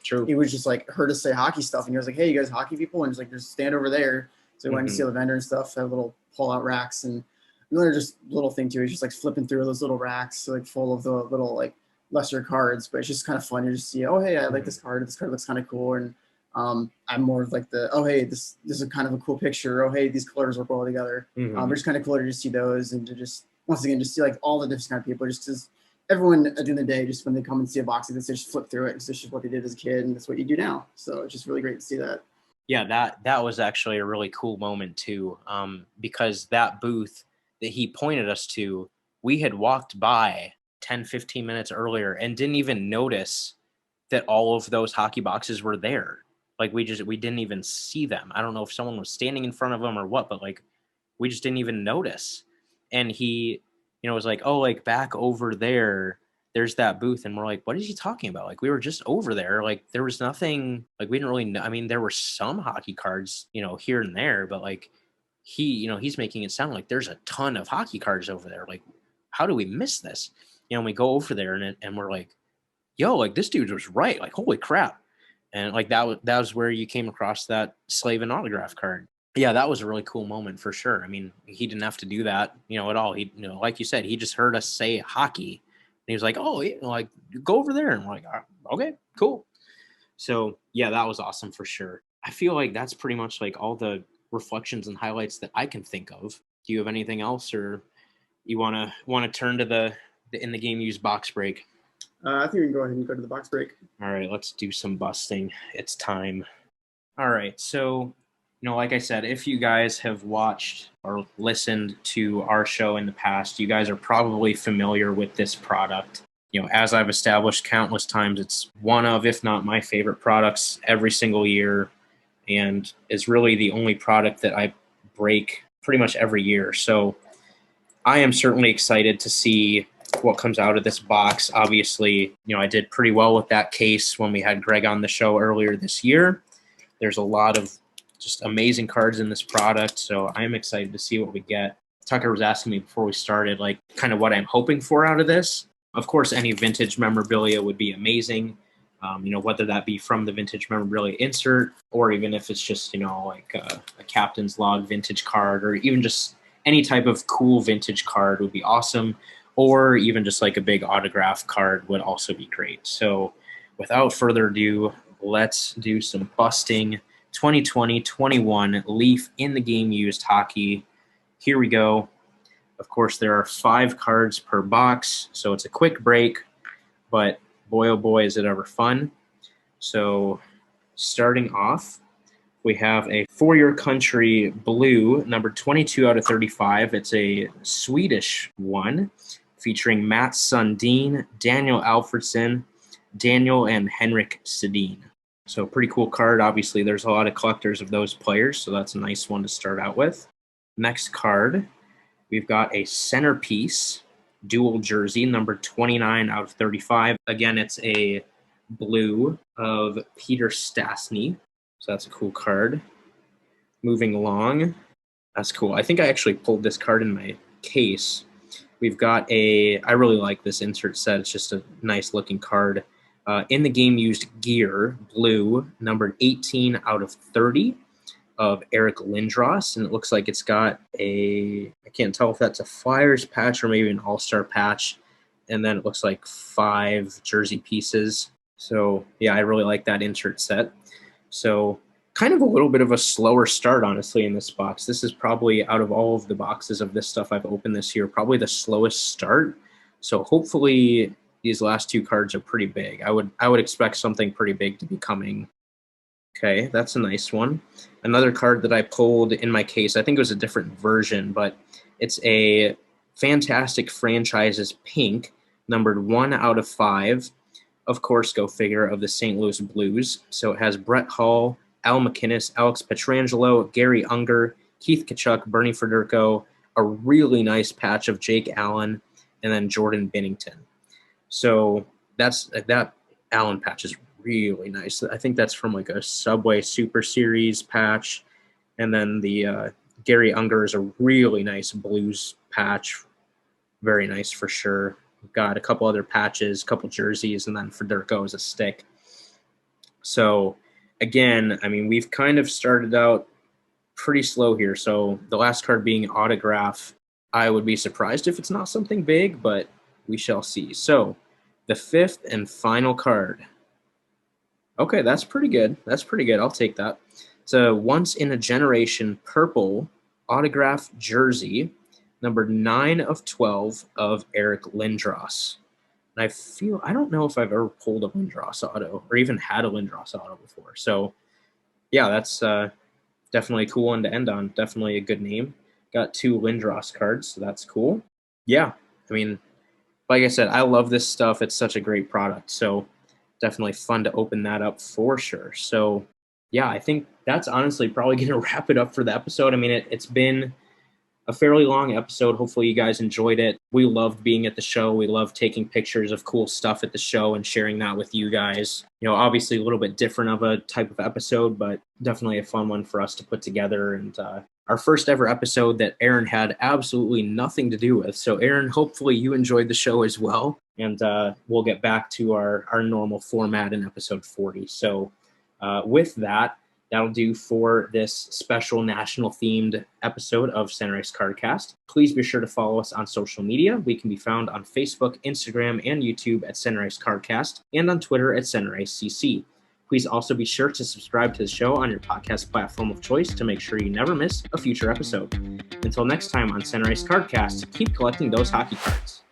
[SPEAKER 1] True.
[SPEAKER 4] He was just like heard us say hockey stuff, and he was like, "Hey, you guys hockey people?" And just like, "Just stand over there." So we went to see the vendor and stuff. Have little pull-out racks, and another just little thing too is just like flipping through those little racks, like full of the little like lesser cards. But it's just kind of fun to just see, oh hey, I like this card. This card looks kind of cool, and I'm more of like the, oh hey, this is a kind of a cool picture. Oh hey, these colors work well together. It's just kind of cool to just see those and to just once again just see like all the different kind of people. Just because everyone at the end of the day, just when they come and see a box like this, they just flip through it because it's just what they did as a kid and that's what you do now. So it's just really great to see that.
[SPEAKER 1] Yeah, that was actually a really cool moment too, because that booth that he pointed us to, we had walked by 10, 15 minutes earlier and didn't even notice that all of those hockey boxes were there. Like we didn't even see them. I don't know if someone was standing in front of them or what, but like we just didn't even notice. And he, was like, oh, like back over there's that booth. And we're like, what is he talking about? Like we were just over there. Like there was nothing, like we didn't really know. I mean, there were some hockey cards, here and there, but like he's making it sound like there's a ton of hockey cards over there. Like, how do we miss this? And we go over there and we're like, yo, like this dude was right. Like, holy crap. And like that was where you came across that Slavin autograph card. Yeah, that was a really cool moment for sure. I mean, he didn't have to do that, at all. He, like you said, he just heard us say hockey. And he was like, oh, like go over there. And we're like, okay, cool. So yeah, that was awesome for sure. I feel like that's pretty much like all the reflections and highlights that I can think of. Do you have anything else, or you want to turn to the In the Game Used box break?
[SPEAKER 4] I think we can go ahead and go to the box break.
[SPEAKER 1] All right, let's do some busting. It's time. All right, so like I said, if you guys have watched or listened to our show in the past, you guys are probably familiar with this product. As I've established countless times, it's one of, if not my favorite products every single year, and is really the only product that I break pretty much every year. So I am certainly excited to see what comes out of this box. Obviously, I did pretty well with that case when we had Greg on the show earlier this year. There's a lot of just amazing cards in this product, so I'm excited to see what we get. Tucker was asking me before we started, like, kind of what I'm hoping for out of this. Of course, any vintage memorabilia would be amazing, whether that be from the vintage memorabilia insert or even if it's just, like a captain's log vintage card or even just any type of cool vintage card would be awesome, or even just like a big autograph card would also be great. So without further ado, let's do some busting. 2020-21 Leaf In the Game Used hockey. Here we go. Of course, there are 5 cards per box, so it's a quick break, but boy, oh boy, is it ever fun. So starting off, We have a For Your Country blue, number 22 out of 35. It's a Swedish one featuring Matt Sundin, Daniel Alfredsson, Daniel and Henrik Sedin. So pretty cool card. Obviously, there's a lot of collectors of those players, so that's a nice one to start out with. Next card, we've got a centerpiece dual jersey, number 29 out of 35. Again, it's a blue of Peter Stastny. So that's a cool card. Moving along. That's cool. I think I actually pulled this card in my case. We've got I really like this insert set. It's just a nice looking card. In the game used gear, blue, numbered 18 out of 30 of Eric Lindros. And it looks like it's got I can't tell if that's a Flyers patch or maybe an All-Star patch. And then it looks like 5 jersey pieces. So yeah, I really like that insert set. So kind of a little bit of a slower start, honestly, in this box. This is probably, out of all of the boxes of this stuff I've opened this year, probably the slowest start. So hopefully these last 2 cards are pretty big. I would expect something pretty big to be coming. Okay, that's a nice one. Another card that I pulled in my case, I think it was a different version, but it's a Fantastic Franchises pink, numbered 1 out of 5. Of course, go figure, of the St. Louis Blues. So it has Brett Hull, Al McInnes, Alex Pietrangelo, Gary Unger, Keith Tkachuk, Bernie Federko, a really nice patch of Jake Allen, and then Jordan Binnington. So that Allen patch is really nice. I think that's from like a Subway Super Series patch. And then the Gary Unger is a really nice Blues patch. Very nice for sure. We've got a couple other patches, a couple jerseys, and then Federko is a stick. So again, I mean, we've kind of started out pretty slow here. So the last card being autograph, I would be surprised if it's not something big, but we shall see. So the 5th and final card. Okay, that's pretty good. That's pretty good. I'll take that. It's a once-in-a-generation purple autograph jersey, number 9 of 12 of Eric Lindros. And I don't know if I've ever pulled a Lindros auto or even had a Lindros auto before. So, yeah, that's definitely a cool one to end on. Definitely a good name. Got 2 Lindros cards, so that's cool. Yeah, I mean, like I said, I love this stuff. It's such a great product. So definitely fun to open that up for sure. So yeah, I think that's honestly probably going to wrap it up for the episode. I mean, it's been a fairly long episode. Hopefully you guys enjoyed it. We loved being at the show. We loved taking pictures of cool stuff at the show and sharing that with you guys. You know, obviously a little bit different of a type of episode, but definitely a fun one for us to put together. And our first ever episode that Aaron had absolutely nothing to do with. So Aaron, hopefully you enjoyed the show as well. And we'll get back to our normal format in episode 40. So with that, that'll do for this special national themed episode of Center Ice Cardcast. Please be sure to follow us on social media. We can be found on Facebook, Instagram, and YouTube at Center Ice Cardcast, and on Twitter at Center Ice CC. Please also be sure to subscribe to the show on your podcast platform of choice to make sure you never miss a future episode. Until next time on Center Ice Cardcast, keep collecting those hockey cards.